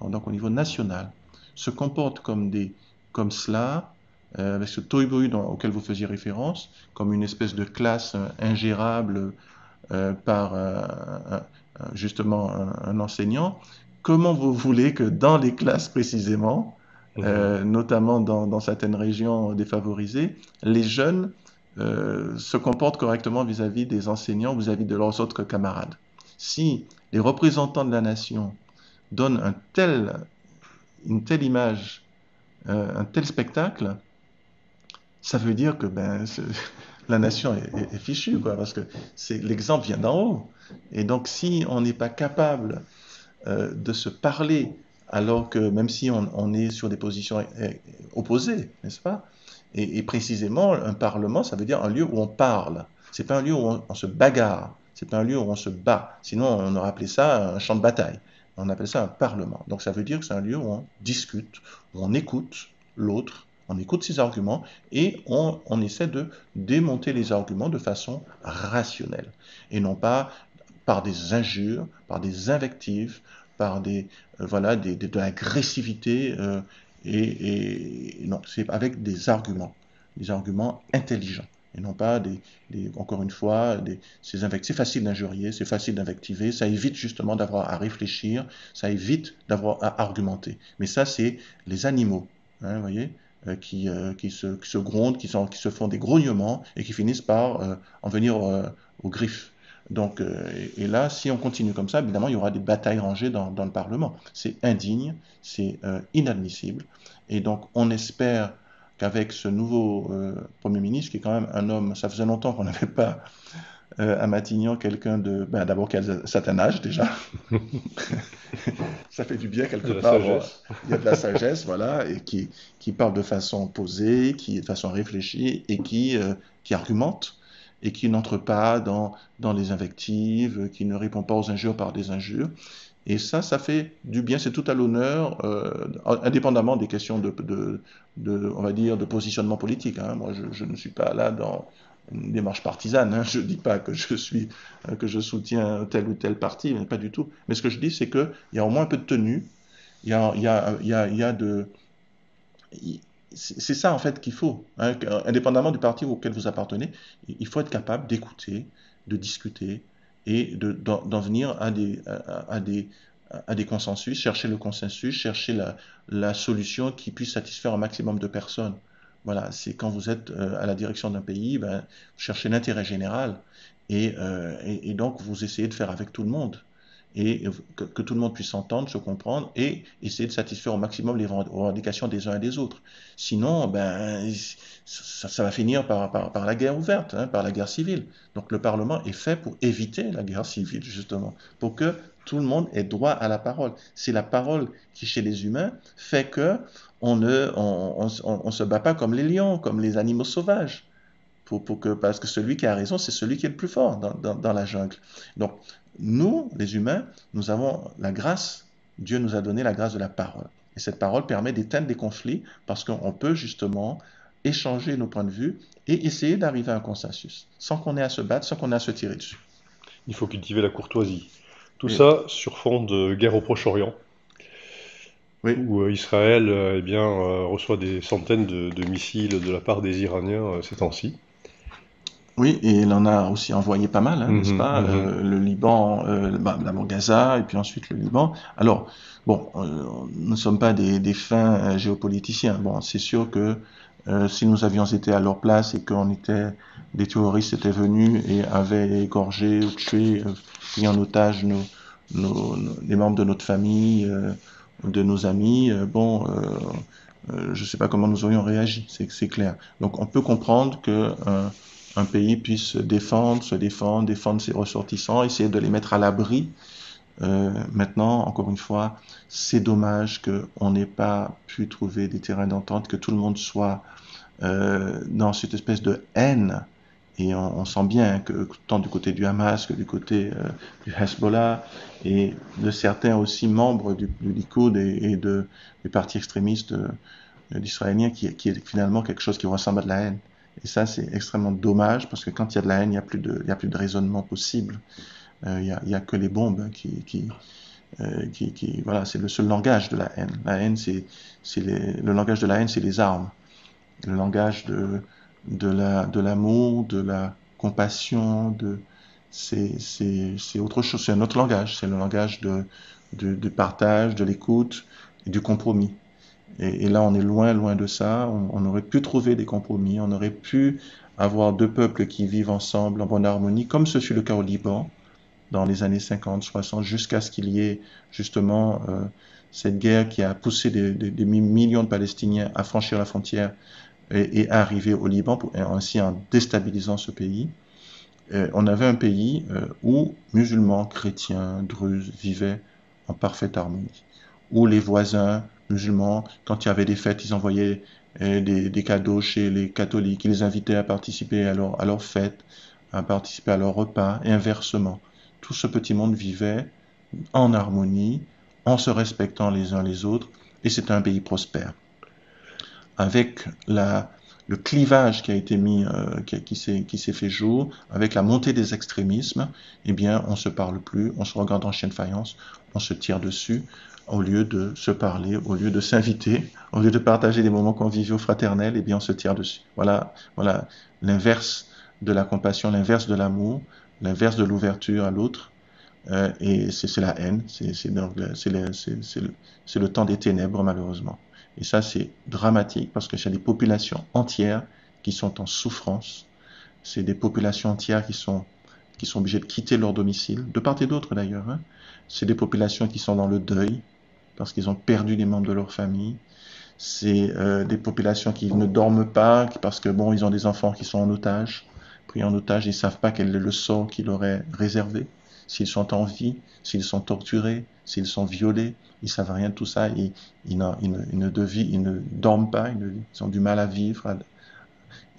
donc au niveau national, se comportent comme cela, avec ce tohu-bohu auquel vous faisiez référence, comme une espèce de classe ingérable par justement un enseignant, comment vous voulez que dans les classes précisément, notamment dans certaines régions défavorisées, les jeunes se comportent correctement vis-à-vis des enseignants, vis-à-vis de leurs autres camarades. Si les représentants de la nation donne une telle image, un tel spectacle, ça veut dire que la nation est fichue, quoi, parce que l'exemple vient d'en haut. Et donc, si on n'est pas capable de se parler, alors que même si on est sur des positions opposées, n'est-ce pas? Et précisément, un parlement, ça veut dire un lieu où on parle. C'est pas un lieu où on se bagarre. C'est pas un lieu où on se bat. Sinon, on aurait appelé ça un champ de bataille. On appelle ça un parlement. Donc, ça veut dire que c'est un lieu où on discute, où on écoute l'autre, on écoute ses arguments et on essaie de démonter les arguments de façon rationnelle et non pas par des injures, par des invectives, par de l'agressivité non, c'est avec des arguments intelligents et non pas encore une fois, ces invectives. C'est facile d'injurier, c'est facile d'invectiver, ça évite justement d'avoir à réfléchir, ça évite d'avoir à argumenter. Mais ça, c'est les animaux, hein, vous voyez, qui se grondent, qui se font des grognements et qui finissent par en venir aux griffes. Donc, et là, si on continue comme ça, évidemment, il y aura des batailles rangées dans le Parlement. C'est indigne, c'est inadmissible. Et donc, on espère qu'avec ce nouveau Premier ministre, qui est quand même un homme, ça faisait longtemps qu'on n'avait pas à Matignon quelqu'un d'abord qui a un certain âge déjà. Ça fait du bien quelque part. Il y a de la sagesse, voilà, et qui parle de façon posée, de façon réfléchie, et qui argumente et qui n'entre pas dans les invectives, qui ne répond pas aux injures par des injures. Et ça fait du bien, c'est tout à l'honneur, indépendamment des questions on va dire, de positionnement politique. Hein. Moi, je ne suis pas là dans une démarche partisane. Hein. Je ne dis pas que je soutiens tel ou tel parti, mais pas du tout. Mais ce que je dis, c'est qu'il y a au moins un peu de tenue. Il y a de... C'est ça en fait qu'il faut, hein, indépendamment du parti auquel vous appartenez, il faut être capable d'écouter, de discuter et d'en venir à des consensus, chercher le consensus, chercher la solution qui puisse satisfaire un maximum de personnes. Voilà, c'est quand vous êtes à la direction d'un pays, vous cherchez l'intérêt général et donc vous essayez de faire avec tout le monde et que tout le monde puisse s'entendre, se comprendre et essayer de satisfaire au maximum les revendications des uns et des autres. Sinon, ça va finir par la guerre ouverte, hein, par la guerre civile. Donc le Parlement est fait pour éviter la guerre civile, justement, pour que tout le monde ait droit à la parole. C'est la parole qui, chez les humains, fait que on se bat pas comme les lions, comme les animaux sauvages. Parce que celui qui a raison, c'est celui qui est le plus fort dans la jungle. Donc, nous, les humains, nous avons la grâce, Dieu nous a donné la grâce de la parole. Et cette parole permet d'éteindre des conflits parce qu'on peut justement échanger nos points de vue et essayer d'arriver à un consensus, sans qu'on ait à se battre, sans qu'on ait à se tirer dessus. Il faut cultiver la courtoisie. Tout ça sur fond de guerre au Proche-Orient, où Israël reçoit des centaines de missiles de la part des Iraniens ces temps-ci. Oui, et il en a aussi envoyé pas mal, hein, n'est-ce pas? Le Liban, d'abord Gaza, et puis ensuite le Liban. Alors, bon, nous ne sommes pas des fins géopoliticiens. Bon, c'est sûr que si nous avions été à leur place et des terroristes étaient venus et avaient égorgé ou tué, pris en otage les membres de notre famille, de nos amis, je ne sais pas comment nous aurions réagi, c'est clair. Donc on peut comprendre que un pays puisse se défendre ses ressortissants, essayer de les mettre à l'abri. Maintenant, encore une fois, c'est dommage qu'on n'ait pas pu trouver des terrains d'entente, que tout le monde soit dans cette espèce de haine. Et on sent bien que tant du côté du Hamas que du côté du Hezbollah et de certains aussi membres du Likoud et des partis extrémistes d'Israéliens qui est finalement quelque chose qui ressemble à de la haine. Et ça, c'est extrêmement dommage parce que quand il y a de la haine, il n'y a plus de raisonnement possible. Il y a que les bombes voilà, c'est le seul langage de la haine. La haine, le langage de la haine, c'est les armes. Le langage de l'amour, de la compassion, c'est autre chose, c'est un autre langage. C'est le langage du partage, de l'écoute et du compromis. Et là, on est loin, loin de ça. On aurait pu trouver des compromis. On aurait pu avoir deux peuples qui vivent ensemble en bonne harmonie, comme ce fut le cas au Liban. dans les années 50, 60, jusqu'à ce qu'il y ait justement cette guerre qui a poussé des millions de Palestiniens à franchir la frontière et à arriver au Liban, ainsi en déstabilisant ce pays. On avait un pays où musulmans, chrétiens, druzes vivaient en parfaite harmonie, où les voisins musulmans, quand il y avait des fêtes, ils envoyaient des cadeaux chez les catholiques, ils les invitaient à participer à leurs fêtes, à participer à leurs repas, et inversement. Tout ce petit monde vivait en harmonie, en se respectant les uns les autres, et c'était un pays prospère. Avec le clivage qui a été mis, qui s'est fait jour, avec la montée des extrémismes, eh bien, on se parle plus, on se regarde en chien de faïence, on se tire dessus, au lieu de se parler, au lieu de s'inviter, au lieu de partager des moments conviviaux fraternels, eh bien, on se tire dessus. Voilà l'inverse de la compassion, l'inverse de l'amour, l'inverse de l'ouverture à l'autre. Et c'est la haine, c'est le temps des ténèbres, malheureusement. Et ça, c'est dramatique parce que c'est des populations entières qui sont en souffrance. C'est des populations entières qui sont obligées de quitter leur domicile, de part et d'autre d'ailleurs. Hein. C'est des populations qui sont dans le deuil parce qu'ils ont perdu des membres de leur famille. C'est des populations qui ne dorment pas parce que bon, ils ont des enfants qui sont en otage, pris en otage, ils savent pas quel est le sort qui leur est réservé. S'ils sont en vie, s'ils sont torturés, s'ils sont violés, ils savent rien de tout ça. Ils ne dorment pas, ils ont du mal à vivre.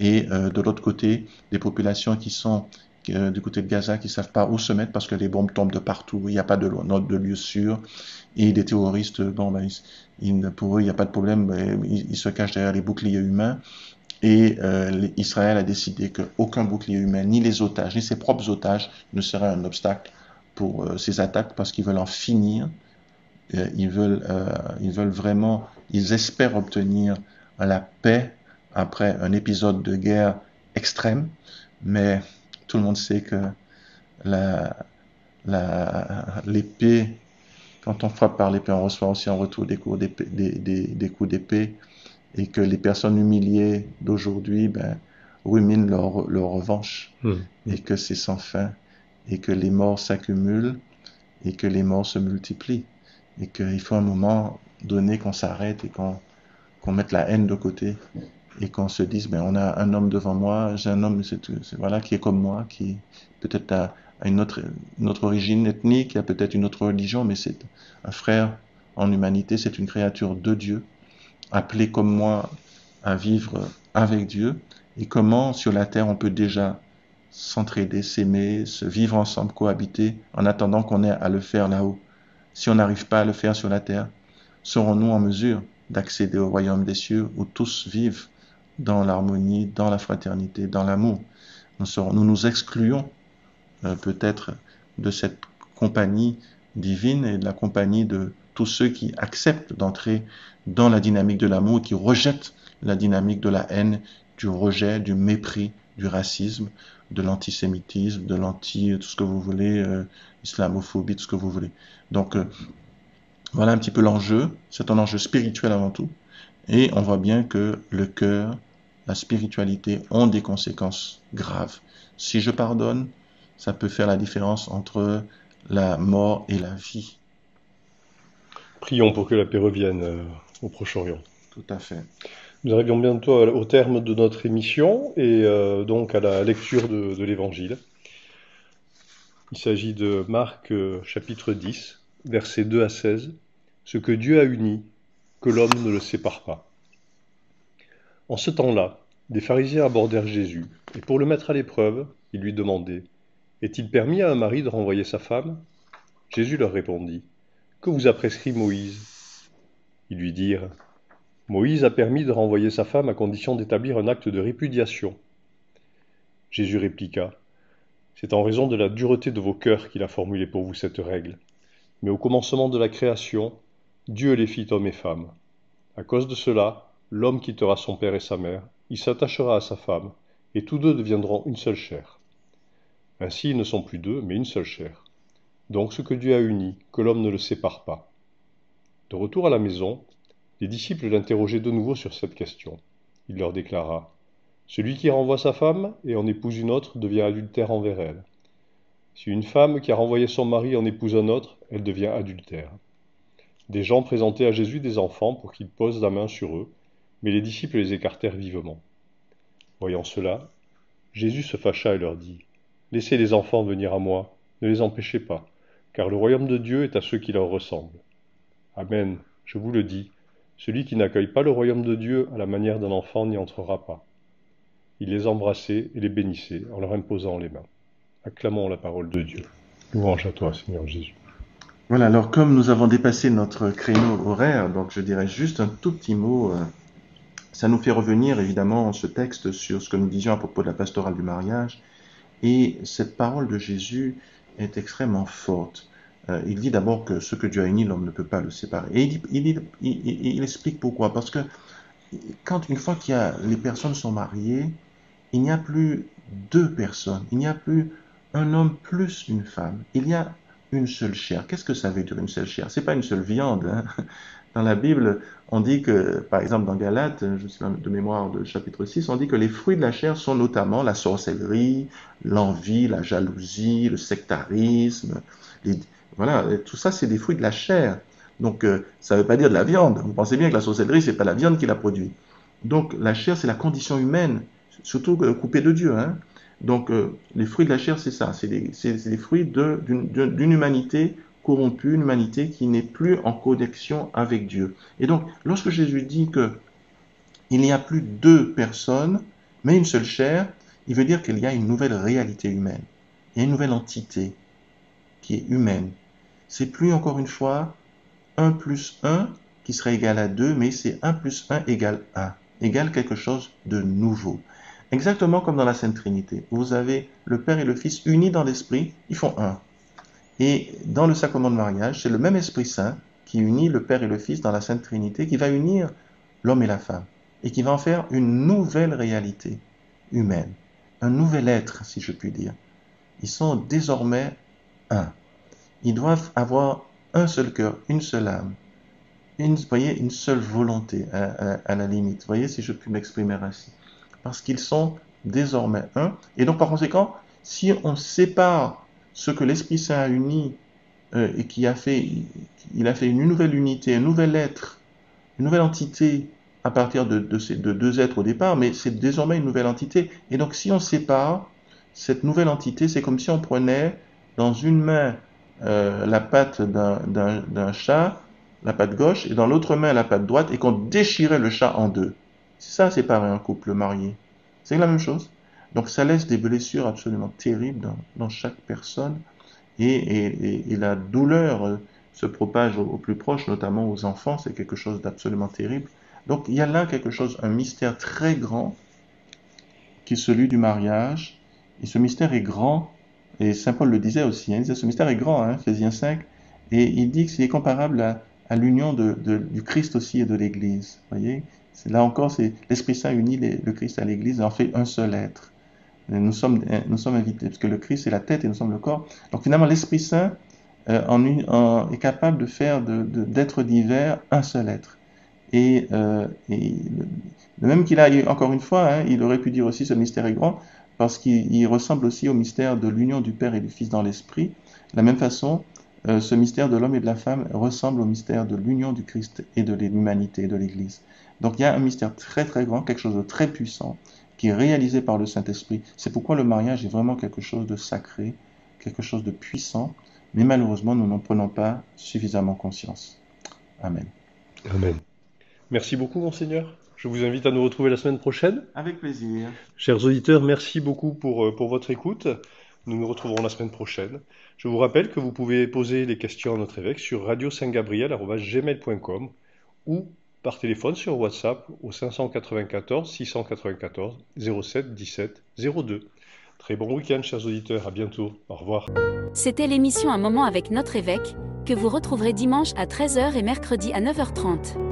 Et de l'autre côté, des populations qui sont du côté de Gaza qui savent pas où se mettre parce que les bombes tombent de partout, il n'y a pas de lieu sûr. Et des terroristes, bon, ben, pour eux, il n'y a pas de problème, ils se cachent derrière les boucliers humains. Et Israël a décidé qu'aucun bouclier humain, ni les otages, ni ses propres otages, ne serait un obstacle pour ces attaques parce qu'ils veulent en finir. Ils veulent vraiment, ils espèrent obtenir la paix après un épisode de guerre extrême, mais tout le monde sait que l'épée, quand on frappe par l'épée, on reçoit aussi en retour des coups d'épée, et que les personnes humiliées d'aujourd'hui ruminent leur revanche, et que c'est sans fin, et que les morts s'accumulent, et que les morts se multiplient, et qu'il faut un moment donné qu'on s'arrête et qu'on mette la haine de côté, et qu'on se dise, on a un homme devant moi, j'ai un homme voilà, qui est comme moi, qui peut-être a une autre origine ethnique, qui a peut-être une autre religion, mais c'est un frère en humanité, c'est une créature de Dieu, appelé comme moi à vivre avec Dieu, et comment sur la terre on peut déjà s'entraider, s'aimer, se vivre ensemble, cohabiter, en attendant qu'on ait à le faire là-haut. Si on n'arrive pas à le faire sur la terre, serons-nous en mesure d'accéder au royaume des cieux où tous vivent dans l'harmonie, dans la fraternité, dans l'amour? Nous nous excluons peut-être de cette compagnie divine et de la compagnie de tous ceux qui acceptent d'entrer dans la dynamique de l'amour et qui rejettent la dynamique de la haine, du rejet, du mépris, du racisme, de l'antisémitisme, de tout ce que vous voulez, islamophobie, tout ce que vous voulez. Donc, voilà un petit peu l'enjeu. C'est un enjeu spirituel avant tout. Et on voit bien que le cœur, la spiritualité ont des conséquences graves. Si je pardonne, ça peut faire la différence entre la mort et la vie. Prions pour que la paix revienne au Proche-Orient. Tout à fait. Nous arrivons bientôt au terme de notre émission et donc à la lecture de l'Évangile. Il s'agit de Marc chapitre 10, versets 2 à 16. Ce que Dieu a uni, que l'homme ne le sépare pas. En ce temps-là, des pharisiens abordèrent Jésus, et pour le mettre à l'épreuve, ils lui demandaient « Est-il permis à un mari de renvoyer sa femme ?» Jésus leur répondit « Que vous a prescrit Moïse ?» Ils lui dirent « Moïse a permis de renvoyer sa femme à condition d'établir un acte de répudiation. » Jésus répliqua « C'est en raison de la dureté de vos cœurs qu'il a formulé pour vous cette règle. Mais au commencement de la création, Dieu les fit hommes et femmes. À cause de cela, l'homme quittera son père et sa mère, il s'attachera à sa femme, et tous deux deviendront une seule chair. Ainsi, ils ne sont plus deux, mais une seule chair. Donc ce que Dieu a uni, que l'homme ne le sépare pas. » De retour à la maison, les disciples l'interrogeaient de nouveau sur cette question. Il leur déclara « Celui qui renvoie sa femme et en épouse une autre devient adultère envers elle. Si une femme qui a renvoyé son mari en épouse un autre, elle devient adultère. Des gens présentaient à Jésus des enfants pour qu'il pose la main sur eux, mais les disciples les écartèrent vivement. Voyant cela, Jésus se fâcha et leur dit : « Laissez les enfants venir à moi, ne les empêchez pas, car le royaume de Dieu est à ceux qui leur ressemblent. Amen, je vous le dis, celui qui n'accueille pas le royaume de Dieu à la manière d'un enfant n'y entrera pas. » Il les embrassait et les bénissait en leur imposant les mains. Acclamons la parole de Dieu. Louange à toi, Seigneur Jésus. Voilà, alors comme nous avons dépassé notre créneau horaire, donc je dirais juste un tout petit mot. Ça nous fait revenir évidemment ce texte sur ce que nous disions à propos de la pastorale du mariage. Et cette parole de Jésus est extrêmement forte. Il dit d'abord que ce que Dieu a uni, l'homme ne peut pas le séparer. Et il explique pourquoi. Parce que une fois les personnes sont mariées, il n'y a plus deux personnes, il n'y a plus un homme plus une femme. Il y a une seule chair. Qu'est-ce que ça veut dire une seule chair? C'est pas une seule viande, hein. Dans la Bible, on dit que, par exemple dans Galates, je suis de mémoire de chapitre 6, on dit que les fruits de la chair sont notamment la sorcellerie, l'envie, la jalousie, le sectarisme. Voilà, tout ça c'est des fruits de la chair. Donc ça ne veut pas dire de la viande. Vous pensez bien que la sorcellerie, c'est pas la viande qui la produit. Donc la chair, c'est la condition humaine, surtout coupée de Dieu, hein. Donc les fruits de la chair, c'est ça, c'est des fruits d'une humanité corrompue, une humanité qui n'est plus en connexion avec Dieu. Et donc, lorsque Jésus dit que il n'y a plus deux personnes, mais une seule chair, il veut dire qu'il y a une nouvelle réalité humaine. Il y a une nouvelle entité qui est humaine. C'est plus encore une fois 1 plus 1 qui serait égal à 2, mais c'est 1 plus 1 égale 1, égale quelque chose de nouveau. Exactement comme dans la Sainte Trinité. Vous avez le Père et le Fils unis dans l'Esprit, ils font un. Et dans le sacrement de mariage, c'est le même Esprit Saint qui unit le Père et le Fils dans la Sainte Trinité, qui va unir l'homme et la femme, et qui va en faire une nouvelle réalité humaine, un nouvel être, si je puis dire. Ils sont désormais un. Ils doivent avoir un seul cœur, une seule âme, vous voyez, une seule volonté à la limite. Vous voyez, si je puis m'exprimer ainsi. Parce qu'ils sont désormais un. Et donc, par conséquent, si on sépare ce que l'Esprit Saint a uni et il a fait une nouvelle unité, un nouvel être, une nouvelle entité à partir de ces deux êtres au départ, mais c'est désormais une nouvelle entité. Et donc, si on sépare cette nouvelle entité, c'est comme si on prenait dans une main la patte d'un chat, la patte gauche, et dans l'autre main la patte droite, et qu'on déchirait le chat en deux. C'est ça, séparer un couple marié. C'est la même chose. Donc ça laisse des blessures absolument terribles dans chaque personne, et la douleur se propage aux plus proches, notamment aux enfants. C'est quelque chose d'absolument terrible. Donc il y a là quelque chose, un mystère très grand, qui est celui du mariage, et ce mystère est grand. Et saint Paul le disait aussi, hein, il disait ce mystère est grand, hein, Ephésiens 5, et il dit que c'est comparable à l'union du Christ aussi et de l'Église. Voyez, là encore, c'est l'Esprit Saint unit le Christ à l'Église et en fait un seul être. Nous sommes invités, parce que le Christ c'est la tête et nous sommes le corps. Donc finalement, l'Esprit Saint est capable de faire d'êtres divers un seul être. Et même qu'il a, encore une fois, hein, il aurait pu dire aussi ce mystère est grand, parce qu'il ressemble aussi au mystère de l'union du Père et du Fils dans l'Esprit. De la même façon, ce mystère de l'homme et de la femme ressemble au mystère de l'union du Christ et de l'humanité et de l'Église. Donc il y a un mystère très très grand, quelque chose de très puissant, qui est réalisé par le Saint-Esprit. C'est pourquoi le mariage est vraiment quelque chose de sacré, quelque chose de puissant, mais malheureusement nous n'en prenons pas suffisamment conscience. Amen. Amen. Merci beaucoup, Monseigneur. Je vous invite à nous retrouver la semaine prochaine. Avec plaisir. Chers auditeurs, merci beaucoup pour votre écoute. Nous nous retrouverons la semaine prochaine. Je vous rappelle que vous pouvez poser les questions à notre évêque sur radiosaintgabriel@gmail.com ou par téléphone sur WhatsApp au 594 694 07 17 02. Très bon week-end, chers auditeurs. À bientôt. Au revoir. C'était l'émission Un moment avec notre évêque, que vous retrouverez dimanche à 13h et mercredi à 9h30.